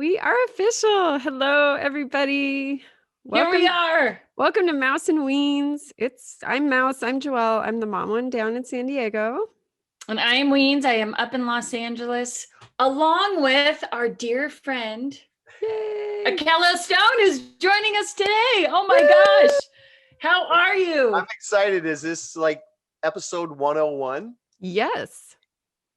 We are official. Hello, everybody. Here we are. Welcome to Mouse and Weens. I'm Mouse. I'm Joelle. I'm the mom one down in San Diego. And I am Weens. I am up in Los Angeles, along with our dear friend, Yay! Akello Stone is joining us today. Oh my gosh. How are you? I'm excited. Is this like episode 101? Yes.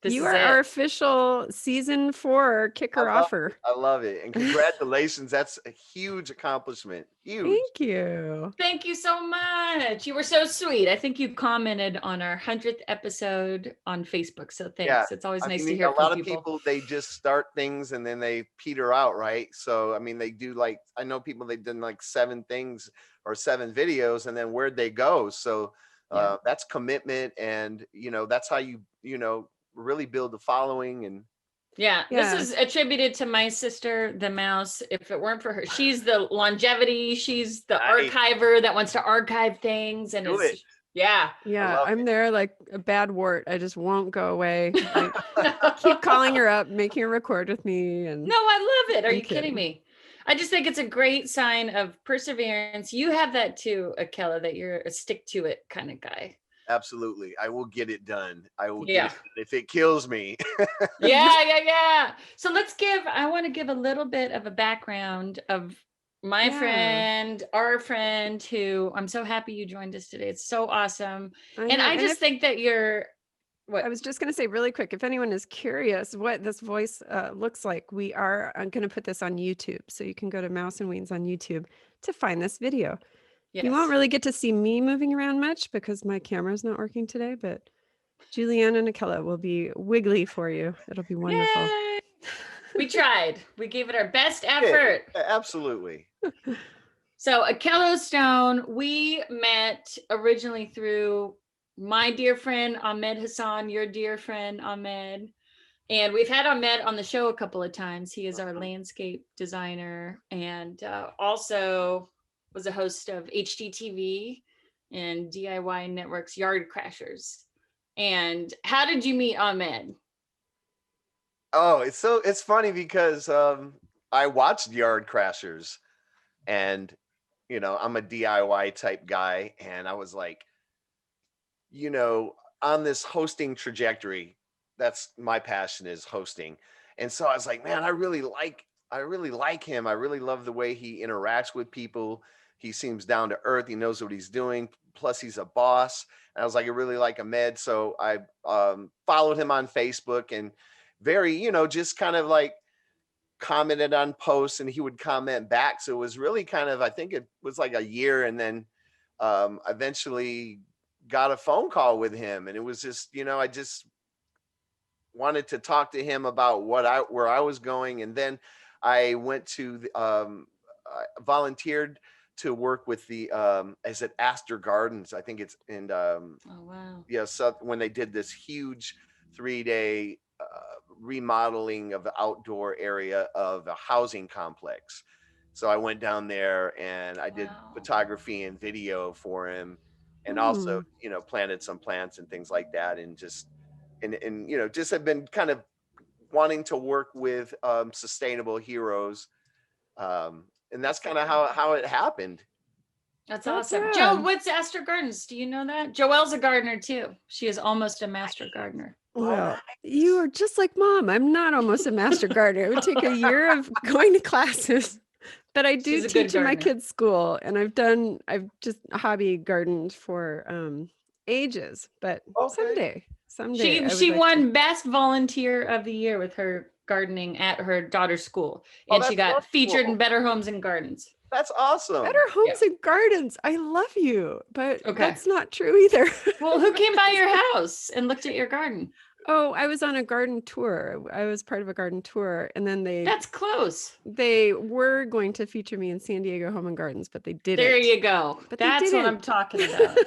This You is are it. our official season 4 kicker-offer. I love it. And congratulations. That's a huge accomplishment. Huge. Thank you. Thank you so much. You were so sweet. I think you commented on our 100th episode on Facebook. So thanks. Yeah. It's always nice to A hear lot from of people. they just start things and then they peter out, right? So, I mean, they do like, I know people, they've done like 7 things or 7 videos and then where'd they go? So that's commitment. And, that's how you really build the following. And this is attributed to my sister, the mouse. If it weren't for her, she's the longevity. She's the archiver that wants to archive things. And yeah. I'm there like a bad wart. I just won't go away. I keep calling her up, making her record with me. And no, I love it. Are you kidding me? I just think it's a great sign of perseverance. You have that too, Akello, that you're a stick to it kind of guy. Absolutely. I will get it done. I will get it done if it kills me. Yeah. So I want to give a little bit of a background of my friend, our friend, who I'm so happy you joined us today. It's so awesome. I just think that I was just going to say really quick, if anyone is curious what this voice looks like, I'm going to put this on YouTube. So you can go to Mouse and Weens on YouTube to find this video. Yes. You won't really get to see me moving around much because my camera's not working today, but Julianne and Akello will be wiggly for you. It'll be wonderful. Yay! We tried. We gave it our best effort. Yeah, absolutely. So Akello Stone, we met originally through my dear friend Ahmed Hassan, your dear friend Ahmed. And we've had Ahmed on the show a couple of times. He is our landscape designer and also was a host of HGTV and DIY Network's Yard Crashers. And how did you meet Ahmed? Oh, it's funny because I watched Yard Crashers and, I'm a DIY type guy. And I was like, on this hosting trajectory, that's my passion is hosting. And so I was like, man, I really like him. I really love the way he interacts with people. He seems down to earth. He knows what he's doing. Plus he's a boss. And I was like, I really like Ahmed. So I followed him on Facebook and very, just kind of like commented on posts and he would comment back. So it was really kind of, I think it was like a year. And then eventually got a phone call with him. And it was just, I just wanted to talk to him about where I was going. And then I went to I volunteered to work with the is it Astor Gardens? I think it's in oh wow. Yeah, so when they did this huge 3-day remodeling of the outdoor area of a housing complex. So I went down there and I did photography and video for him and also, planted some plants and things like that and just just have been kind of wanting to work with sustainable heroes. And that's kind of how it happened. That's awesome. Joe, what's Astor Gardens? Do you know that? Joelle's a gardener too. She is almost a master gardener. Well, you are just like mom. I'm not almost a master gardener. It would take a year of going to classes, but I do teach in my kids' school and I've just hobby gardened for ages, but someday. She won best volunteer of the year with her gardening at her daughter's school. And she got featured in Better Homes and Gardens. That's awesome. Better Homes and Gardens. I love you, but that's not true either. Well, who came by your house and looked at your garden? Oh, I was on a garden tour. I was part of a garden tour and then That's close. They were going to feature me in San Diego Home and Gardens, but they didn't. There you go. But that's what I'm talking about.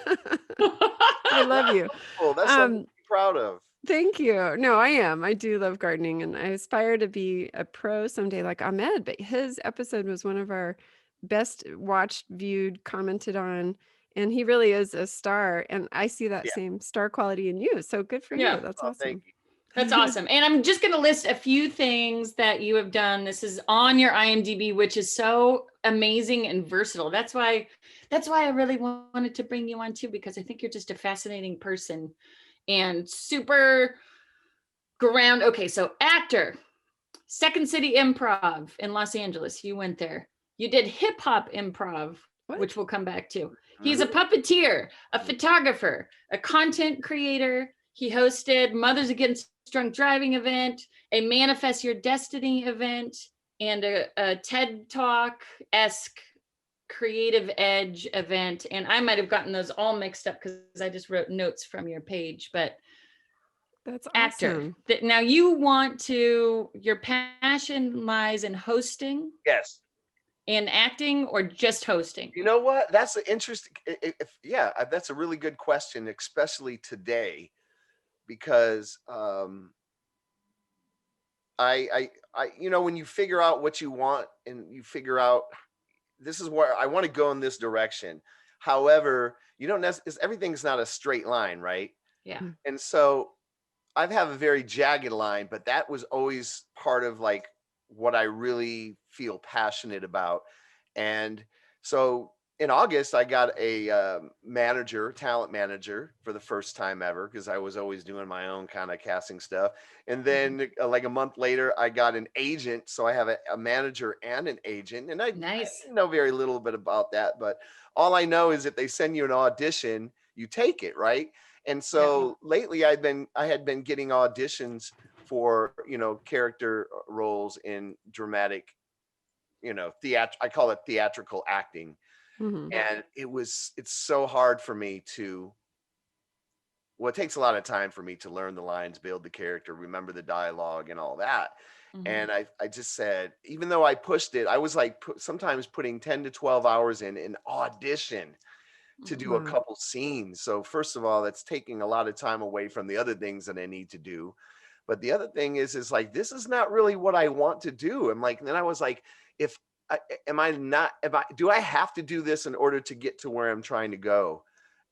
I love you. Oh, that's something to be proud of. Thank you. No, I am. I do love gardening and I aspire to be a pro someday like Ahmed, but his episode was one of our best watched, viewed, commented on. And he really is a star. And I see that same star quality in you. So good for you. That's awesome. Thank you. That's awesome. And I'm just going to list a few things that you have done. This is on your IMDb, which is so amazing and versatile. That's why I really wanted to bring you on too, because I think you're just a fascinating person and super ground. Okay, so actor, Second City Improv in Los Angeles. You went there. You did hip hop improv, which we'll come back to. He's a puppeteer, a photographer, a content creator. He hosted Mothers Against Drunk Driving event, a Manifest Your Destiny event, and a TED Talk-esque Creative Edge event. And I might have gotten those all mixed up because I just wrote notes from your page, but that's actor. awesome. Now your passion lies in hosting? Yes. In acting or just hosting? You know what? That's an interesting. That's a really good question, especially today, because when you figure out what you want and you figure out this is where I want to go in this direction. However, you don't necessarily, everything's not a straight line, right? Yeah. And so I have a very jagged line, but that was always part of like what I really feel passionate about. And so in August, I got a talent manager for the first time ever, because I was always doing my own kind of casting stuff. And then like a month later, I got an agent. So I have a manager and an agent. And I know very little bit about that, but all I know is if they send you an audition, you take it, right? And so lately I had been getting auditions for, character roles in dramatic, I call it theatrical acting. Mm-hmm. And it's so hard for me it takes a lot of time for me to learn the lines, build the character, remember the dialogue and all that. Mm-hmm. And I just said, even though I pushed it, I was like sometimes putting 10 to 12 hours in audition to do a couple scenes. So first of all, that's taking a lot of time away from the other things that I need to do. But the other thing is like, this is not really what I want to do. And like, then I was like, do I have to do this in order to get to where I'm trying to go?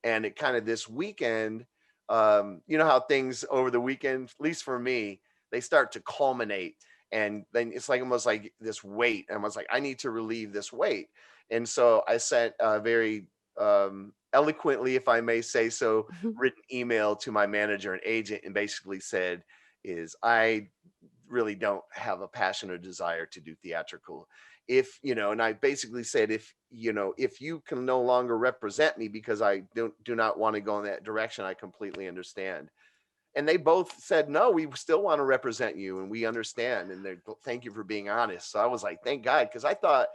And it kind of this weekend, you know how things over the weekend, at least for me, they start to culminate. And then it's like almost like this weight. And I was like, I need to relieve this weight. And so I sent a very eloquently, if I may say so, written email to my manager and agent and basically said, I really don't have a passion or desire to do theatrical. And I basically said, if you can no longer represent me because I do not want to go in that direction, I completely understand. And they both said, no, we still want to represent you and we understand. And they thank you for being honest. So I was like, thank God, because I thought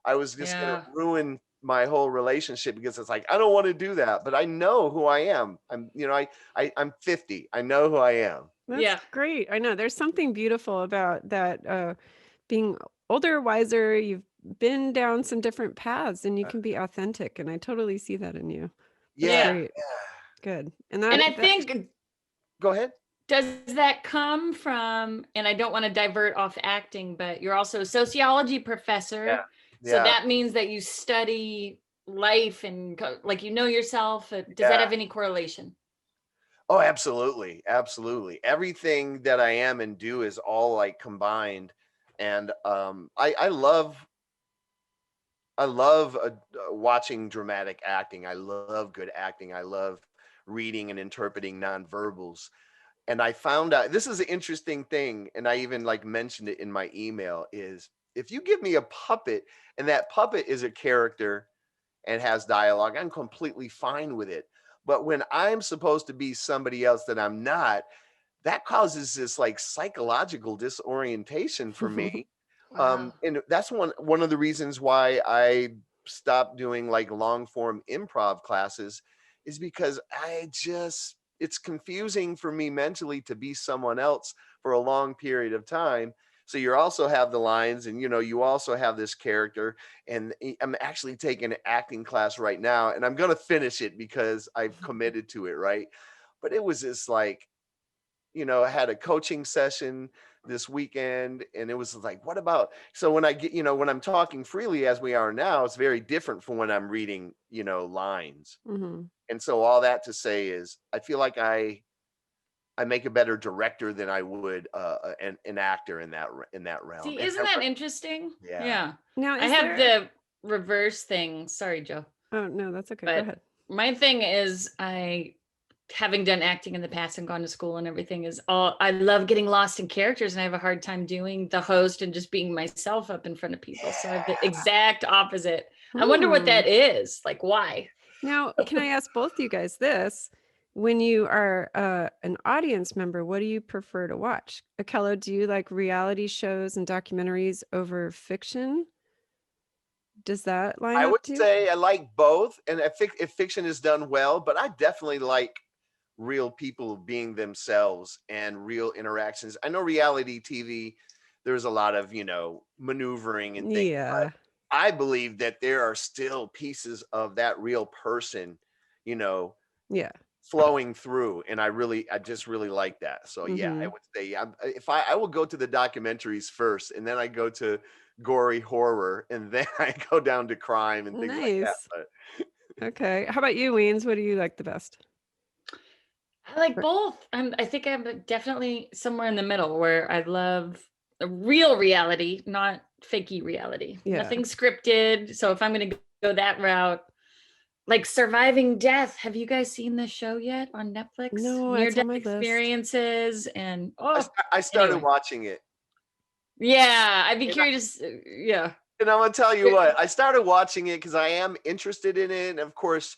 I was just going to ruin my whole relationship, because it's like, I don't want to do that, but I know who I am. I'm 50. I know who I am. That's great. I know there's something beautiful about that, being older, wiser. You've been down some different paths and you can be authentic. And I totally see that in you. That's great. Good. And I think, go ahead. Does that come from, and I don't want to divert off acting, but you're also a sociology professor. Yeah. So that means that you study life and like, yourself. Does that have any correlation? Oh, absolutely. Absolutely. Everything that I am and do is all like combined. And I love watching dramatic acting. I love good acting. I love reading and interpreting nonverbals. And I found out, this is an interesting thing, and I even like mentioned it in my email, is if you give me a puppet and that puppet is a character and has dialogue, I'm completely fine with it. But when I'm supposed to be somebody else that I'm not, that causes this like psychological disorientation for me. Wow. And that's one of the reasons why I stopped doing like long form improv classes, is because it's confusing for me mentally to be someone else for a long period of time. So you also have the lines and, you also have this character, and I'm actually taking an acting class right now and I'm going to finish it because I've committed to it. Right. But it was just like, I had a coaching session this weekend and it was like, what about, so when I get, when I'm talking freely as we are now, it's very different from when I'm reading, lines. Mm-hmm. And so all that to say is, I feel like I I make a better director than I would an actor in that realm. See, isn't that interesting? Yeah. Now, I have the reverse thing. Sorry, Joe. Oh, no, that's okay. But Go ahead. my thing is, having done acting in the past and gone to school and everything, I love getting lost in characters, and I have a hard time doing the host and just being myself up in front of people. So I have the exact opposite. I wonder what that is. Like, why? Now, can I ask both you guys this? When you are an audience member, what do you prefer to watch? Akello, do you like reality shows and documentaries over fiction? Does that line I up would to you? say I like both, and if fiction is done well, but I definitely like real people being themselves and real interactions. I know reality TV, there's a lot of, maneuvering and things, Yeah. but I believe that there are still pieces of that real person, Yeah. flowing through, and I just really like that. So yeah, I would say I will go to the documentaries first, and then I go to gory horror, and then I go down to crime and things like that. But Okay. How about you, Weens? What do you like the best? I like both. I think I'm definitely somewhere in the middle where I love a real reality, not fakey reality. Yeah. Nothing scripted. So if I'm going to go that route, like Surviving Death. Have you guys seen this show yet on Netflix? No, Near it's on death my list. experiences and I started watching it. Yeah, I'd be curious. Yeah. And I'm gonna tell you what, I started watching it because I am interested in it. And of course,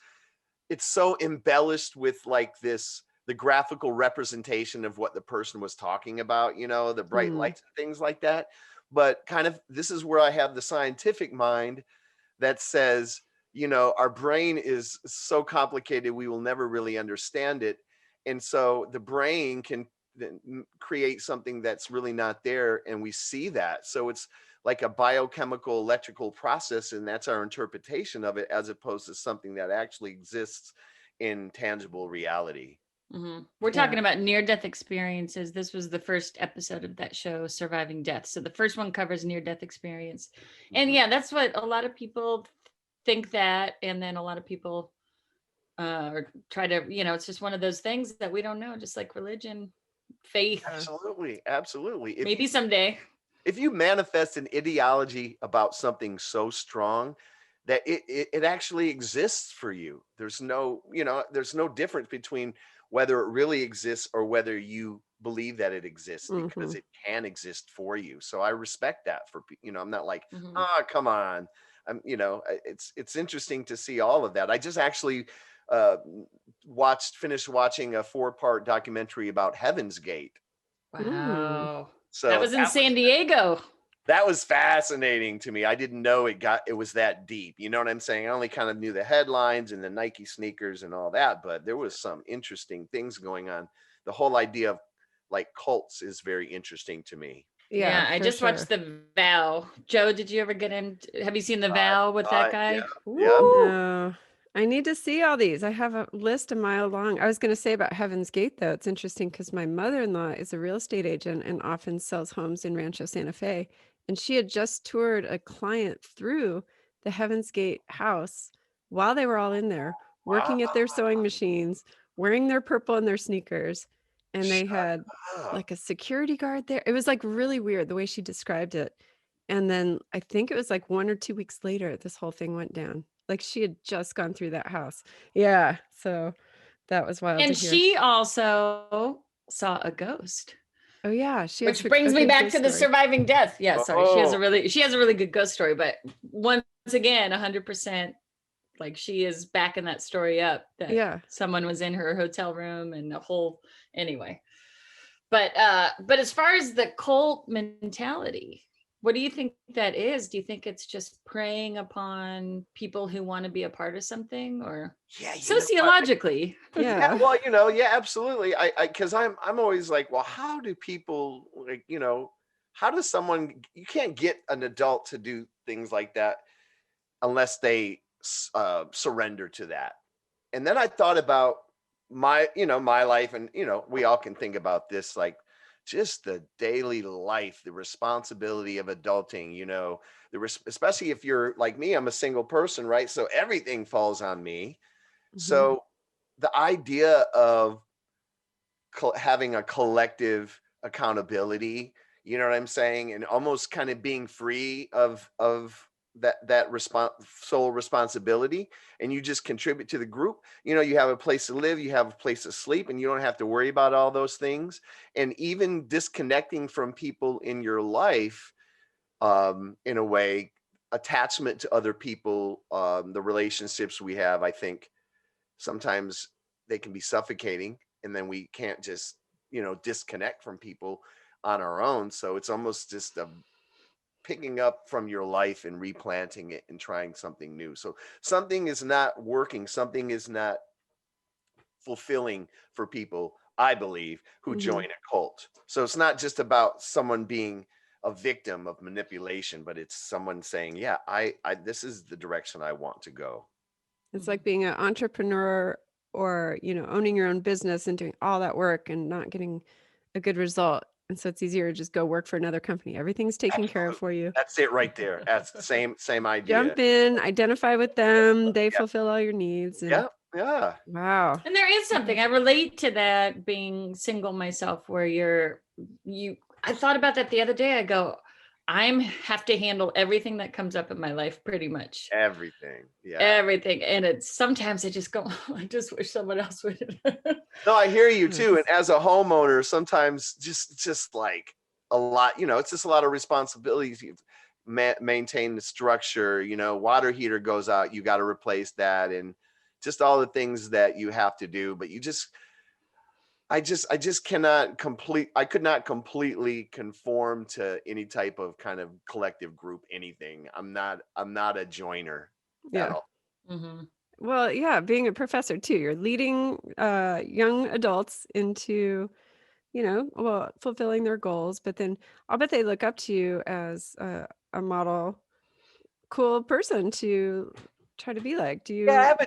it's so embellished with like the graphical representation of what the person was talking about, the bright lights and things like that. But kind of this is where I have the scientific mind that says, our brain is so complicated, we will never really understand it. And so the brain can create something that's really not there, and we see that. So it's like a biochemical electrical process, and that's our interpretation of it, as opposed to something that actually exists in tangible reality. Mm-hmm. We're talking about near-death experiences. This was the first episode of that show, Surviving Death. So the first one covers near-death experience. And yeah, that's what a lot of people think that. And then a lot of people try to, it's just one of those things that we don't know, just like religion, faith. Absolutely. Maybe someday. If you manifest an ideology about something so strong that it actually exists for you, there's no difference between whether it really exists or whether you believe that it exists, because it can exist for you. So I respect that I'm not like, come on. It's interesting to see all of that. I just actually finished watching a 4-part documentary about Heaven's Gate. Wow. So that was in San Diego. That was fascinating to me. I didn't know it was that deep. You know what I'm saying? I only kind of knew the headlines and the Nike sneakers and all that, but there was some interesting things going on. The whole idea of like cults is very interesting to me. Yeah, I just watched The Vow. Joe, did you ever have you seen The Vow with that guy? Yeah. No. I need to see all these. I have a list a mile long. I was going to say about Heaven's Gate, though. It's interesting because my mother-in-law is a real estate agent and often sells homes in Rancho Santa Fe. And she had just toured a client through the Heaven's Gate house while they were all in there, working at their sewing machines, wearing their purple and their sneakers. And they had like a security guard there. It was like really weird the way she described it. And then I think it was like 1 or 2 weeks later, this whole thing went down. Like she had just gone through that house. Yeah. So that was wild And to hear. she also saw a ghost. Oh yeah. Which brings me back to the Surviving Death. Yeah, sorry. She has a really good ghost story, but once again, 100%, like she is backing that story up that someone was in her hotel room and the whole anyway. But as far as the cult mentality, what do you think that is? Do you think it's just preying upon people who want to be a part of something, or sociologically? Absolutely. Because I'm always like, well, how do people how does someone, you can't get an adult to do things like that unless they surrender to that. And then I thought about my life, and we all can think about this, like just the daily life, the responsibility of adulting, especially if you're like me, I'm a single person, right? So everything falls on me. So the idea of having a collective accountability, you know what I'm saying? And almost kind of being free of sole responsibility, and you just contribute to the group. You know, you have a place to live, you have a place to sleep, and you don't have to worry about all those things. And even disconnecting from people in your life, in a way, attachment to other people, the relationships we have, I think sometimes they can be suffocating, and then we can't just, disconnect from people on our own. So it's almost just a picking up from your life and replanting it and trying something new. So something is not working, something is not fulfilling for people, I believe, who join a cult. So it's not just about someone being a victim of manipulation, but it's someone saying, yeah, I this is the direction I want to go. It's like being an entrepreneur, or, owning your own business and doing all that work and not getting a good result. And so it's easier to just go work for another company. Everything's taken care of for you. That's it right there. That's the same idea. Jump in, identify with them. They fulfill all your needs. And, yeah. Wow. And there is something I relate to that, being single myself, where I thought about that the other day. I go, have to handle everything that comes up in my life, pretty much everything. Yeah. Everything. And it's sometimes I just go, I just wish someone else would. No, I hear you too. And as a homeowner, sometimes just like a lot, it's just a lot of responsibilities. You maintain the structure, water heater goes out, you got to replace that, and just all the things that you have to do. But I could not completely conform to any type of kind of collective group, anything. I'm not a joiner at all. Mm-hmm. Well, yeah, being a professor too, you're leading young adults into, fulfilling their goals. But then I'll bet they look up to you as a model, cool person to try to be like. Do you? Yeah, I have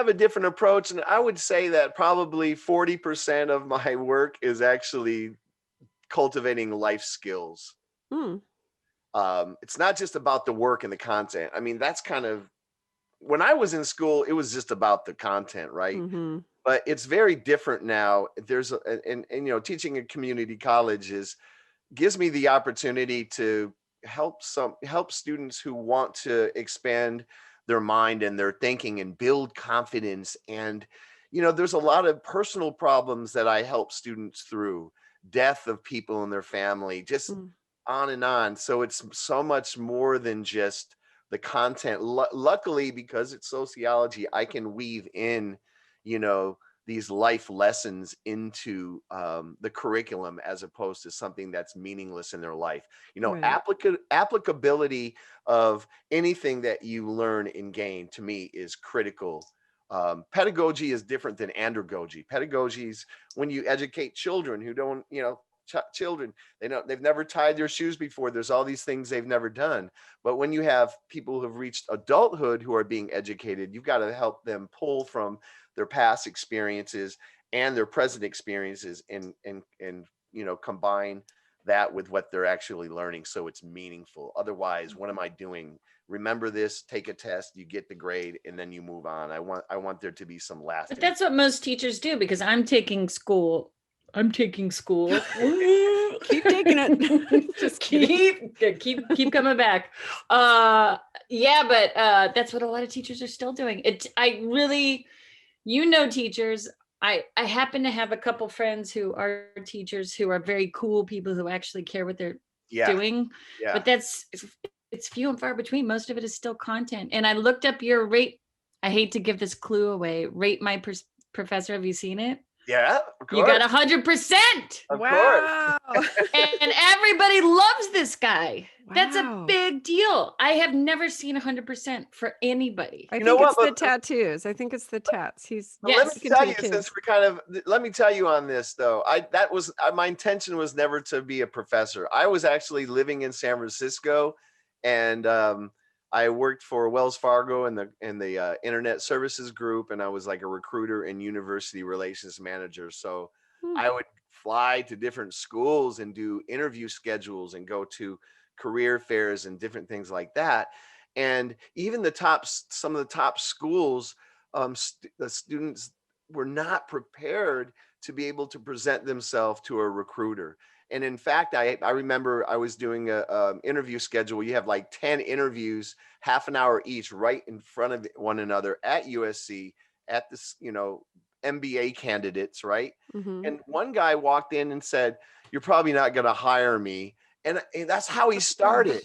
a different approach, and I would say that probably 40% of my work is actually cultivating life skills. It's not just about the work and the content. I mean, that's kind of, when I was in school, it was just about the content, right? But it's very different now. There's teaching at community colleges gives me the opportunity to help students who want to expand their mind and their thinking and build confidence. And, there's a lot of personal problems that I help students through, death of people in their family, just on and on. So it's so much more than just the content. Luckily, because it's sociology, I can weave in, these life lessons into the curriculum, as opposed to something that's meaningless in their life. Right. Applicability of anything that you learn and gain, to me, is critical. Pedagogy is different than andragogy. Pedagogy is when you educate children who don't, children, they've never tied their shoes before. There's all these things they've never done. But when you have people who've reached adulthood who are being educated, you've got to help them pull from their past experiences and their present experiences, and combine that with what they're actually learning, so it's meaningful. Otherwise, what am I doing? Remember this, take a test, you get the grade, and then you move on. I want there to be some lasting. But that's what most teachers do, because I'm taking school. Keep taking it. Just keep coming back. But that's what a lot of teachers are still doing. Teachers. I happen to have a couple friends who are teachers who are very cool people who actually care what they're doing. Yeah. But it's few and far between. Most of it is still content. And I looked up your rate. I hate to give this clue away. Rate My Professor. Have you seen it? Yeah, of course. You got 100%. Wow. And everybody loves this guy. Wow. That's a big deal. I have never seen 100% for anybody. I think it's the tattoos. I think it's the tats. Let me tell you, since we're let me tell you on this though. My intention was never to be a professor. I was actually living in San Francisco, and I worked for Wells Fargo in the Internet Services Group, and I was like a recruiter and university relations manager. So I would fly to different schools and do interview schedules and go to career fairs and different things like that. And even some of the top schools, the students were not prepared to be able to present themselves to a recruiter. And in fact, I remember I was doing a interview schedule. You have like 10 interviews, half an hour each, right in front of one another at USC, at this, MBA candidates, right? Mm-hmm. And one guy walked in and said, "You're probably not going to hire me." And that's how he started.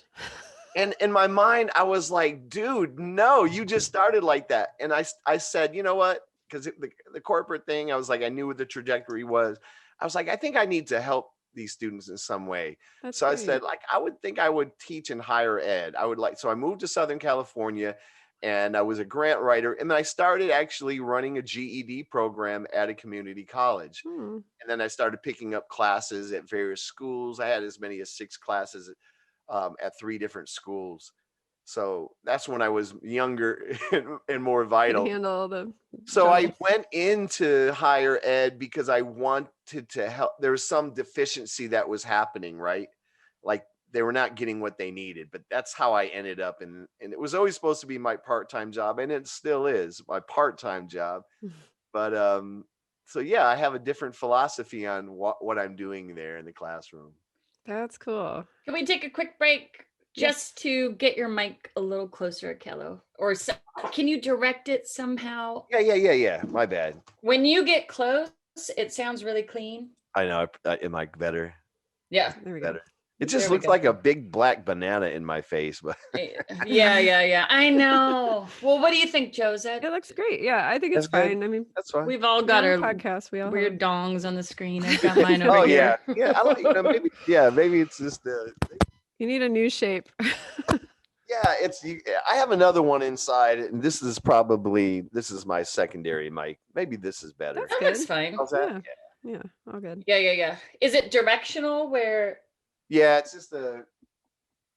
And in my mind, I was like, dude, no, you just started like that. And I said, you know what? Because the corporate thing, I was like, I knew what the trajectory was. I was like, I think I need to help these students in some way. That's so great. I said, like, I would think I would teach in higher ed. So I moved to Southern California and I was a grant writer. And then I started actually running a GED program at a community college. And then I started picking up classes at various schools. I had as many as 6 classes at 3 different schools. So that's when I was younger and more vital. Handle the so I went into higher ed because I wanted to help. There was some deficiency that was happening, right? Like they were not getting what they needed, but that's how I ended up. And it was always supposed to be my part-time job, and it still is my part-time job. But so yeah, I have a different philosophy on what I'm doing there in the classroom. That's cool. Can we take a quick break just to get your mic a little closer, Akello? Or can you direct it somehow? Yeah. My bad. When you get close, it sounds really clean. I know. Am I better? Yeah. There we Better. go. It just looks like a big black banana in my face, but yeah. I know. Well, what do you think, Josette? It looks great. Yeah, I think it's That's good. fine. I mean, that's fine. We've all got our podcast. We all weird dongs on the screen. I've got mine over Oh here. yeah. I like, maybe it's just You need a new shape. I have another one inside, and this is my secondary mic. Maybe this is better. That's That's fine. How's that? Yeah, all good. Yeah. Is it directional where? Yeah, it's just a.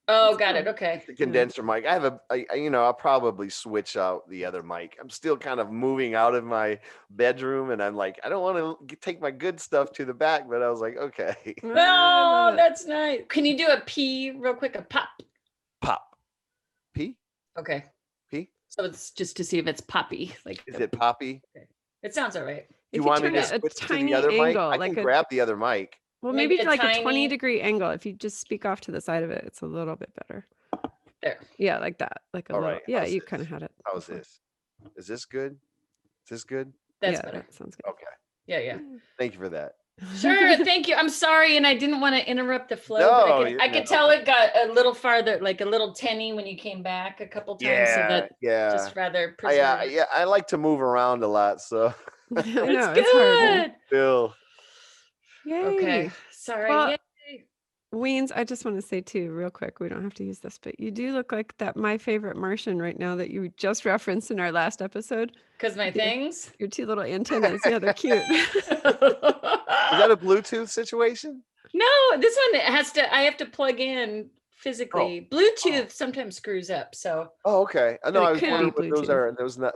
Oh, got it. Okay. The condenser mic. I have I'll probably switch out the other mic. I'm still kind of moving out of my bedroom, and I'm like, I don't want to take my good stuff to the back, but I was like, okay. Oh, that's nice. Can you do a P real quick? A pop. Pop. P? Okay. P? So it's just to see if it's poppy. Like, Is it poppy? Okay. It sounds all right. You want me to switch to the other mic? I can grab the other mic. Well, maybe like a tiny 20-degree angle. If you just speak off to the side of it, it's a little bit better. There. Yeah, like that. Like a All little. right. Yeah, How's you this? kind of had it. How's before. this? Is this good? Is this good? That's Yeah, better. that sounds good. Okay. Yeah. Thank you for that. Sure. Thank you. I'm sorry, and I didn't want to interrupt the flow. No, but I could tell it got a little farther, like a little tinny when you came back a couple times. So that just rather preserve it. I like to move around a lot, so I know, It's it's hard. good. Bill. Yay. Okay. Sorry. Well, Yay. Weens, I just want to say too, real quick, we don't have to use this, but you do look like that My Favorite Martian right now that you just referenced in our last episode. Because my things. Your 2 little antennas. Yeah, they're cute. Is that a Bluetooth situation? No, this one I have to plug in physically. Bluetooth sometimes screws up. So. Oh, okay. I know. It I was could wondering be what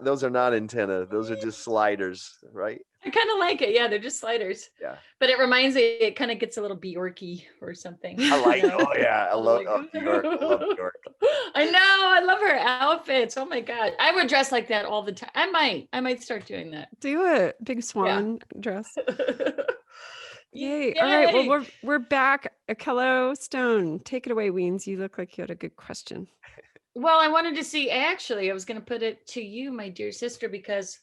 those are not antenna. Those are just sliders, right? I kind of like it. Yeah, they're just sliders. Yeah. But it reminds me, it kind of gets a little Bjorky or something. I like. Oh yeah, I love Like- Bjork. I love Bjork. I know. I love her outfits. Oh my God. I would dress like that all the time. I might start doing that. Do it. Big swan dress. Yay. All right. Well, we're back. Akello Stone. Take it away, Weens. You look like you had a good question. Well, I wanted to see, actually, I was going to put it to you, my dear sister, because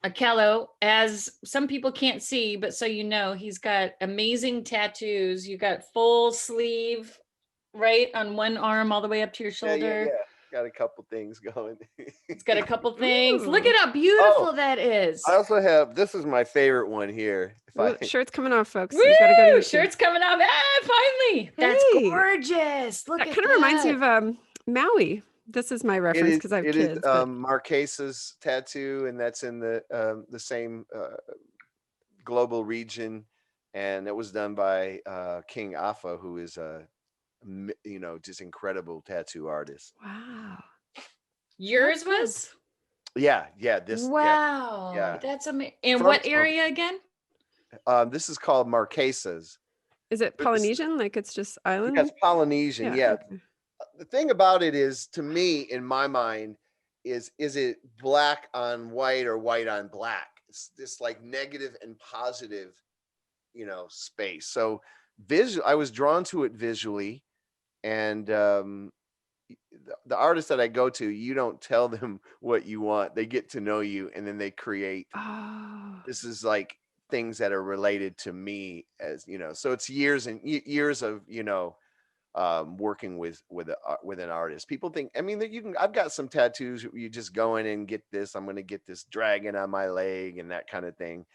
Akello, as some people can't see, but so you know, he's got amazing tattoos. You got full sleeve, right, on one arm all the way up to your shoulder. Yeah. Got a couple things going. It's got a couple things. Ooh. Look at how beautiful that is. I also have. This is my favorite one here. Ooh, shirt's coming off, folks. Woo! You gotta go to YouTube. Shirt's coming off. Finally. That's Hey. gorgeous. Look That at kind of reminds me of Maui. This is my reference because I have it kids. is but- Marquesas tattoo, and that's in the same global region, and it was done by King Afa, who is just incredible tattoo artist. Wow. Yours That's good. was? Yeah. Wow. yeah. That's amazing. In From- what area again? This is called Marquesas. Is it But this- Polynesian? Like it's just island? That's Polynesian. Yeah. okay. The thing about it is, to me, in my mind, is it black on white or white on black? it's this like negative and positive, space. So I was drawn to it visually, and the artists that I go to, you don't tell them what you want. They get to know you, and then they create. Oh, This is like things that are related to me, as so it's years and years of working with an artist. People think, I mean, that you can. I've got some tattoos. You just go in and get this. I'm going to get this dragon on my leg and that kind of thing.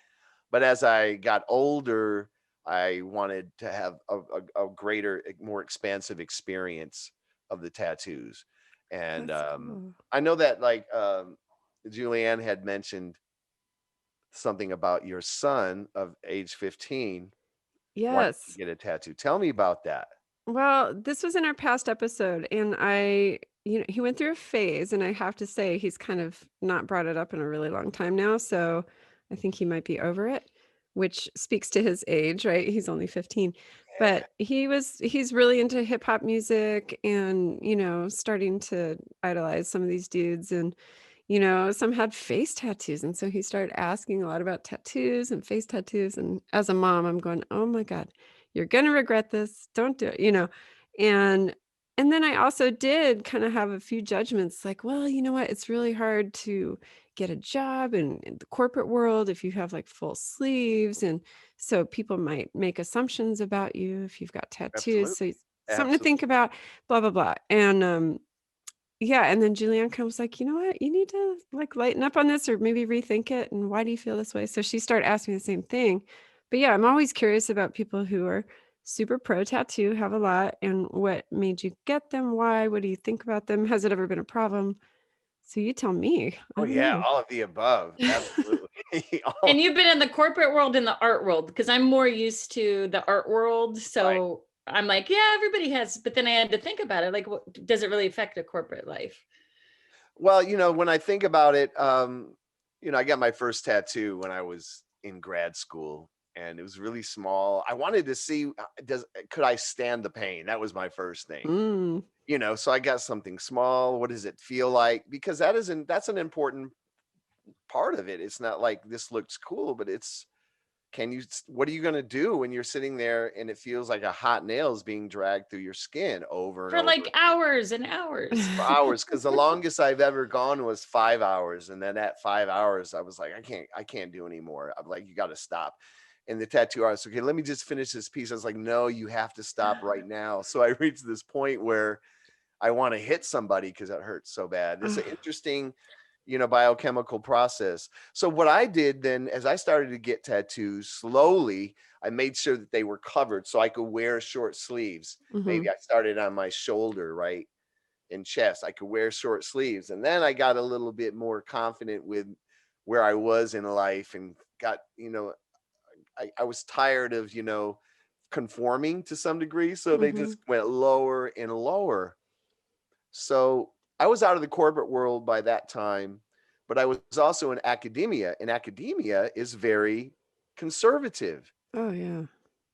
But as I got older, I wanted to have a greater, more expansive experience of the tattoos. And that's cool. I know that like Julianne had mentioned something about your son of age 15 wanting to Yes. get a tattoo. Tell me about that. Well, this was in our past episode, and he went through a phase, and I have to say he's kind of not brought it up in a really long time now. So I think he might be over it, which speaks to his age, right? He's only 15. But he's really into hip hop music and, starting to idolize some of these dudes. And some had face tattoos. And so he started asking a lot about tattoos and face tattoos. And as a mom, I'm going, oh my God, you're going to regret this. Don't do it. And and then I also did kind of have a few judgments like, well, you know what? It's really hard to get a job in the corporate world if you have like full sleeves. And so people might make assumptions about you if you've got tattoos. Absolutely. So it's something to Absolutely. think about, blah, blah, blah. And yeah, and then Julianne kind of was like, "You know what? You need to, like, lighten up on this or maybe rethink it, and why do you feel this way?" So she started asking me the same thing. But yeah, I'm always curious about people who are super pro tattoo, have a lot, and what made you get them? Why? What do you think about them? Has it ever been a problem? So you tell me. I Oh don't yeah, know. all of the above. Absolutely. And you've been in the corporate world and the art world, because I'm more used to the art world. Right. So I'm like, yeah, everybody has. But then I had to think about it. Like, what does it really affect a corporate life? Well, when I think about it, I got my first tattoo when I was in grad school, and it was really small. I wanted to see could I stand the pain? That was my first thing. Mm, So I got something small. What does it feel like? Because that's an important part of it. It's not like this looks cool, but it's what are you going to do when you're sitting there and it feels like a hot nail is being dragged through your skin over and For over like hours and hours. for hours? Because the longest I've ever gone was 5 hours, and then at 5 hours I was like, I can't do anymore. I'm like, you got to stop. And the tattoo artist, okay, let me just finish this piece. I was like, no, you have to stop right now. So I reached this point where I want to hit somebody because it hurts so bad. It's an interesting biochemical process. So what I did then, as I started to get tattoos slowly, I made sure that they were covered so I could wear short sleeves. Maybe mhm, I started on my shoulder, right, and chest. I could wear short sleeves. And then I got a little bit more confident with where I was in life, and got, I was tired of, conforming to some degree. So they mhm, just went lower and lower. So I was out of the corporate world by that time, but I was also in academia, and academia is very conservative. oh, yeah.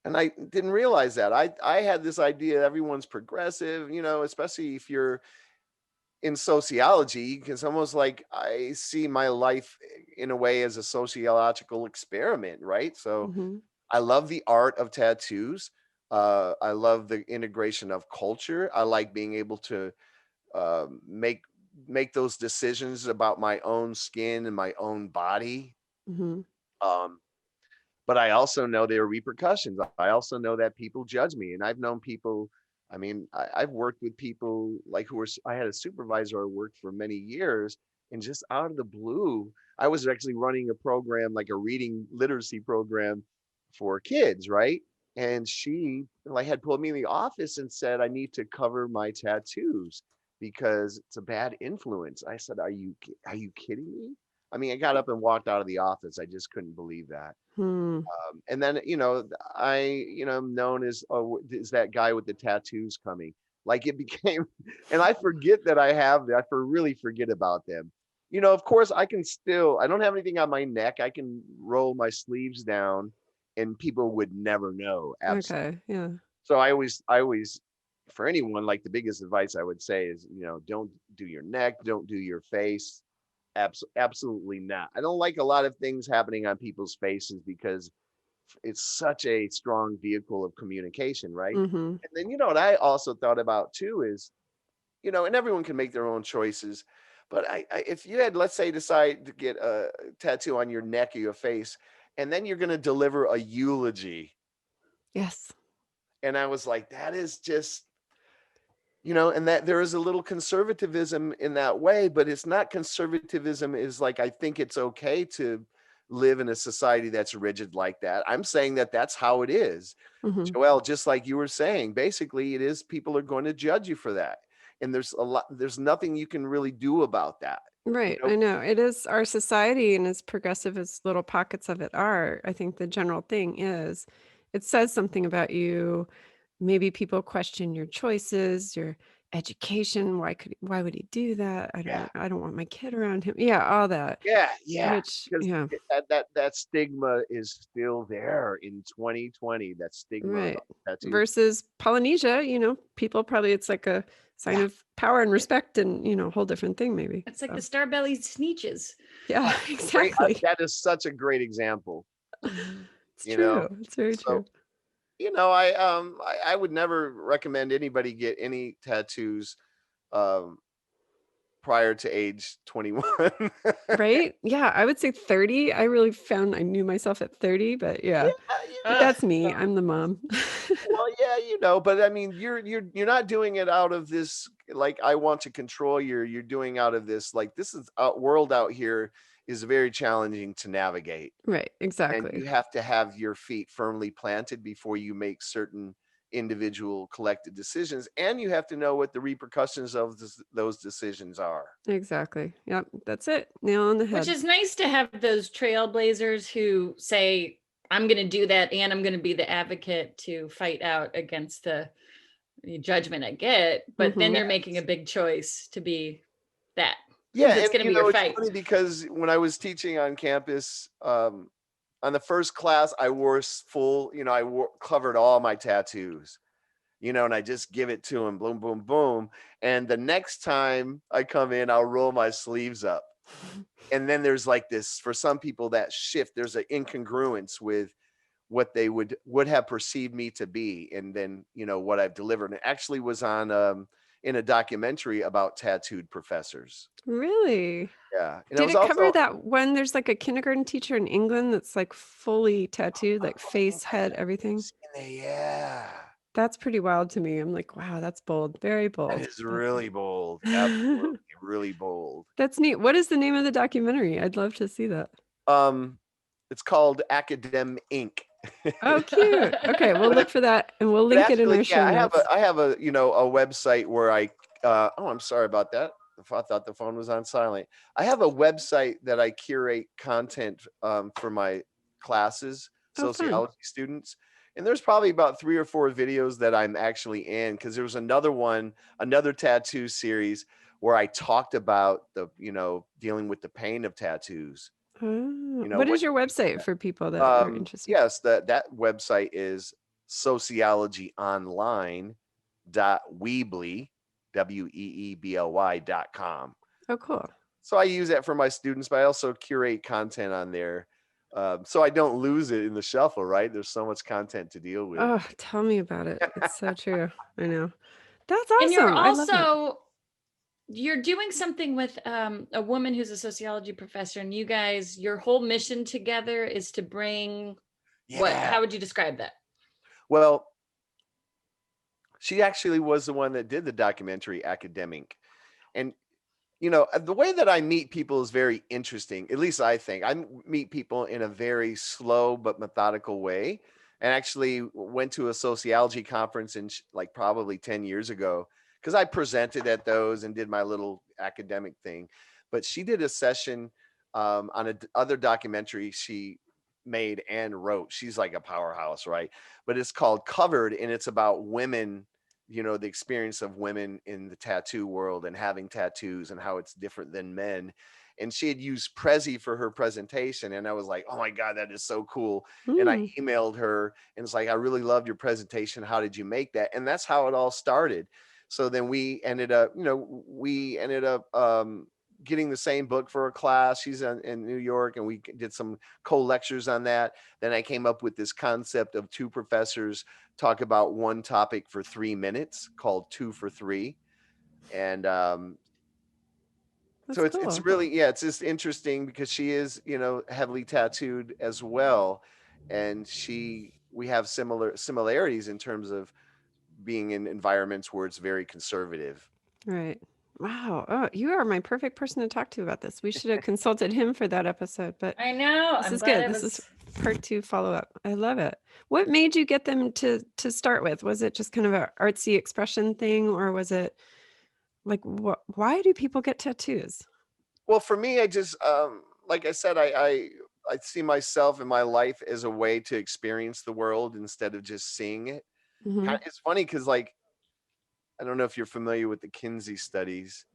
And I didn't realize that. I had this idea everyone's progressive, especially if you're in sociology, because almost like I see my life in a way as a sociological experiment, right? So Mhm, I love the art of tattoos. I love the integration of culture. I like being able to make those decisions about my own skin and my own body. mhm, Um, but I also know there are repercussions. I also know that people judge me, and I've known people. I mean, I've worked with people like I had a supervisor I worked for many years, and just out of the blue, I was actually running a program, like a reading literacy program for kids, right? And she like had pulled me in the office and said, I need to cover my tattoos because it's a bad influence. I said, are you kidding me? I mean, I got up and walked out of the office. I just couldn't believe that. hmm. And then, I'm known as, oh, is that guy with the tattoos coming? Like it became, and I forget that I have that. Really forget about them. Of course, I don't have anything on my neck. I can roll my sleeves down and people would never know. Absolutely. Okay, yeah. So I always, for anyone, like the biggest advice I would say is, don't do your neck, don't do your face. Absolutely not. I don't like a lot of things happening on people's faces because it's such a strong vehicle of communication, right? Mm-hmm. And then, what I also thought about too is, and everyone can make their own choices. But if you had, let's say, decide to get a tattoo on your neck or your face, and then you're going to deliver a eulogy. Yes. And I was like, that is just, and that there is a little conservatism in that way, but it's not conservatism is like, I think it's okay to live in a society that's rigid like that. I'm saying that that's how it is. Mm-hmm. Joelle, just like you were saying, basically it is, people are going to judge you for that. And there's nothing you can really do about that. Right. I know. It is our society, and as progressive as little pockets of it are, I think the general thing is it says something about you. Maybe people question your choices, your education. Why would he do that? Yeah. I don't want my kid around him. Yeah, all that. Yeah. Which, Because yeah, that stigma is still there in 2020. That stigma right. about tattoos. Versus Polynesia, people probably it's like a sign Yeah. of power and respect, and a whole different thing maybe. It's like the Starbelly Sneetches. Yeah, Great, exactly. that is such a great example. It's true. It's very true. I would never recommend anybody get any tattoos prior to age 21. Right? Yeah, I would say 30. I really found I knew myself at 30, but yeah. But Yeah, that's me. I'm the mom. well, yeah, but I mean, you're not doing it out of this like I want to control you. You're doing out of this like this is world out here is very challenging to navigate. Right, And exactly. you have to have your feet firmly planted before you make certain individual collected decisions, and you have to know what the repercussions of those decisions are. Exactly. Yep, that's it. Nail on the head. Which is nice to have those trailblazers who say, I'm going to do that, and I'm going to be the advocate to fight out against the judgment I get. But then you're making a big choice to be that. Yeah, It's going to be your fight. It's funny because when I was teaching on campus, on the first class, I wore full, I covered all my tattoos, and I just give it to them, boom, boom, boom. And the next time I come in, I'll roll my sleeves up. And then there's like this, for some people, that shift, there's an incongruence with what they would have perceived me to be, and then what I've delivered. And it actually was on in a documentary about tattooed professors. Really? Yeah. And Did it cover also that one? There's like a kindergarten teacher in England that's like fully tattooed, like face, head, everything. Yeah. That's pretty wild to me. I'm like, wow, that's bold. Very bold. That is really bold. Absolutely, really bold. That's neat. What is the name of the documentary? I'd love to see that. It's called Academ Inc. Oh, cute. Okay, we'll look for that, and we'll link it in our show notes. I have a website where I'm sorry about that. I thought the phone was on silent. I have a website that I curate content for my classes, sociology students. And there's probably about 3 or 4 videos that I'm actually in, because there was another tattoo series where I talked about the, dealing with the pain of tattoos. What is your website for people that are interested? Yes, that website is sociologyonline.weebly, weebly.com. Oh, cool. So I use that for my students, but I also curate content on there. So I don't lose it in the shuffle, right? There's so much content to deal with. Oh, tell me about it. It's so true. I know. That's awesome. And you're doing something with a woman who's a sociology professor, and you guys, your whole mission together is to bring how would you describe that? Well, she actually was the one that did the documentary Academic. And the way that I meet people is very interesting. At least I think I meet people in a very slow but methodical way. And actually went to a sociology conference in like probably 10 years ago, because I presented at those and did my little academic thing. But she did a session on another documentary she made and wrote. She's like a powerhouse, right? But it's called Covered, and it's about women, the experience of women in the tattoo world and having tattoos and how it's different than men. And she had used Prezi for her presentation. And I was like, oh my God, that is so cool. And I emailed her and it's like, I really loved your presentation. How did you make that? And that's how it all started. So then we ended up getting the same book for a class. She's in New York, and we did some co-lectures on that. Then I came up with this concept of 2 professors talk about one topic for 3 minutes, called 2 for 3. And so That's it's cool. really, it's just interesting because she is, heavily tattooed as well. And we have similarities in terms of being in environments where it's very conservative. Right. Wow. Oh, you are my perfect person to talk to about this. We should have consulted him for that episode, but I know. this I'm is glad good. I This was. is part 2 follow-up. I love it. What made you get them to start with? Was it just kind of an artsy expression thing, or was it like, why do people get tattoos? Well, for me, I just, like I said, I see myself in my life as a way to experience the world instead of just seeing it. Mhm. It's funny because, like, I don't know if you're familiar with the Kinsey studies.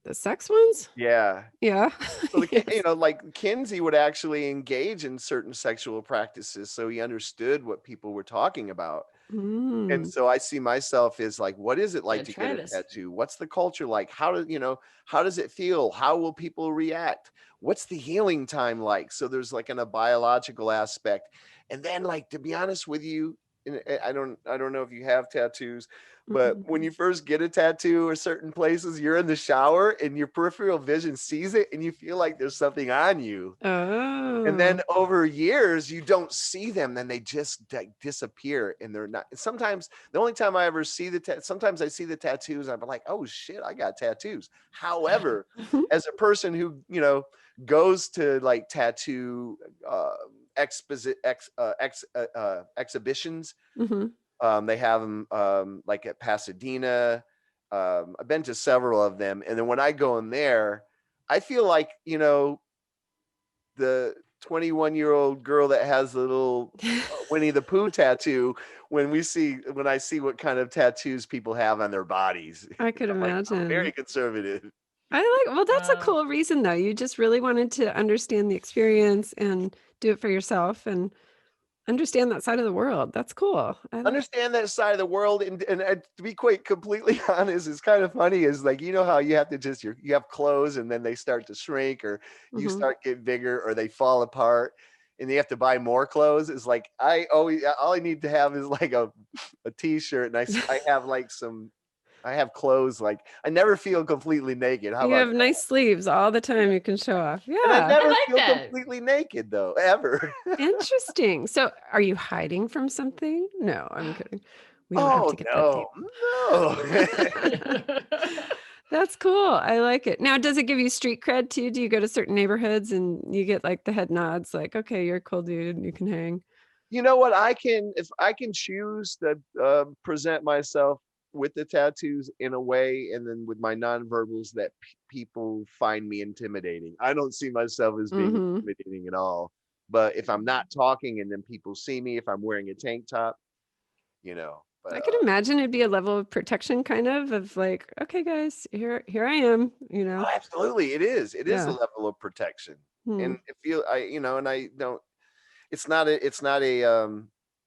The sex ones? Yeah. Yeah. So Yes. like Kinsey would actually engage in certain sexual practices, so he understood what people were talking about. And Mm. so I see myself as like, what is it like Gotta to try get a this. tattoo? What's the culture like? How does it feel? How will people react? What's the healing time like? So there's like a biological aspect. And then, like, to be honest with you, and I don't know if you have tattoos, but Mhm. when you first get a tattoo or certain places, you're in the shower and your peripheral vision sees it and you feel like there's something on you. And then Oh. over years, you don't see them, then they just disappear, and they're not. Sometimes the only time I ever see sometimes I see the tattoos, I'm like, oh shit, I got tattoos. However, as a person who, goes to like tattoo exhibitions, Mhm. they have them like at Pasadena. I've been to several of them, and then when I go in there, I feel like, the 21-year-old girl that has the little Winnie the Pooh tattoo when I see what kind of tattoos people have on their bodies. I could I'm like, I'm very imagine. conservative. Well, that's a cool reason though. You just really wanted to understand the experience and do it for yourself and understand that side of the world. That's cool. Understand that side of the world, and to be quite completely honest, it's kind of funny. Is like, how you have to just you have clothes and then they start to shrink, or you Mhm. start get bigger, or they fall apart, and you have to buy more clothes. It's like all I need to have is like a t-shirt, and I have like I have clothes. Like, I never feel completely naked. How You about have nice sleeves all the time you can show off. And I Yeah. I never like feel that. completely naked though, ever. Interesting. So, are you hiding from something? No, I'm kidding. We don't have Oh to get that no, deep. no. That's cool. I like it. Now, does it give you street cred too? Do you go to certain neighborhoods and you get like the head nods, like, okay, you're a cool dude, you can hang? You know what? If I can choose to present myself with the tattoos in a way, and then with my nonverbals, that people find me intimidating. I don't see myself as being Mm-hmm. intimidating at all. But if I'm not talking and then people see me, if I'm wearing a tank top, But I could imagine it'd be a level of protection, kind of like, okay, guys, here I am. oh, absolutely, it is. It is a Yeah. level of protection, Hmm. and and I don't. It's not a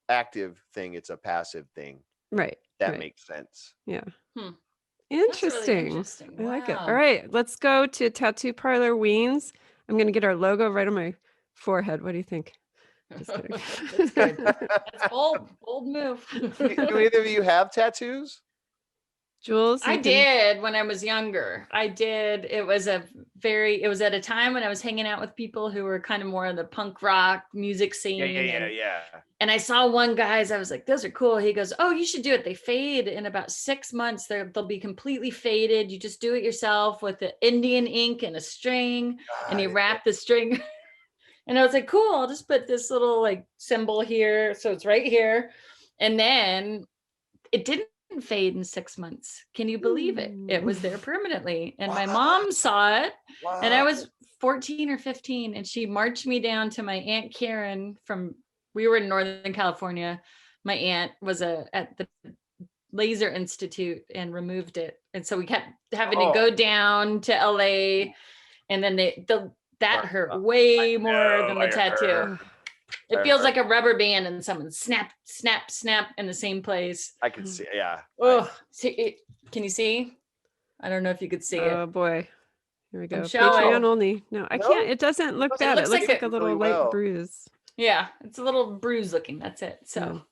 active thing. It's a passive thing. Right. That Right. makes sense. Yeah. Hmm. That's really Interesting. interesting. I like it. All Wow. right, let's go to Tattoo Parlor Weens. I'm going to get our logo right on my forehead. What do you think? Just kidding. That's good. That's bold move. Do either of you have tattoos? Jules, I you can. did when I was younger. I did. It was at a time when I was hanging out with people who were kind of more in the punk rock music scene. Yeah. And I saw one guy's, I was like, those are cool. He goes, oh, you should do it. They fade in about 6 months. They'll be completely faded. You just do it yourself with the Indian ink and a string, and you wrap the string. And I was like, cool, I'll just put this little like symbol here. So it's right here. And then it didn't fade in 6 months. Can you believe it? It was there permanently. And my mom saw it. And I was 14 or 15. And she marched me down to my Aunt Karen we were in Northern California. My aunt was at the Laser Institute and removed it. And so we kept having to go down to LA. And then that hurt way more than the tattoo. It feels like a rubber band and someone snap, snap, snap in the same place. I can see. Yeah. Oh, can you see? I don't know if you could see it. Oh boy. Here we go. I'm showing. Patreon only. No, I can't. It doesn't look bad. It looks like a little light bruise. Yeah, it's a little bruise looking. That's it. So.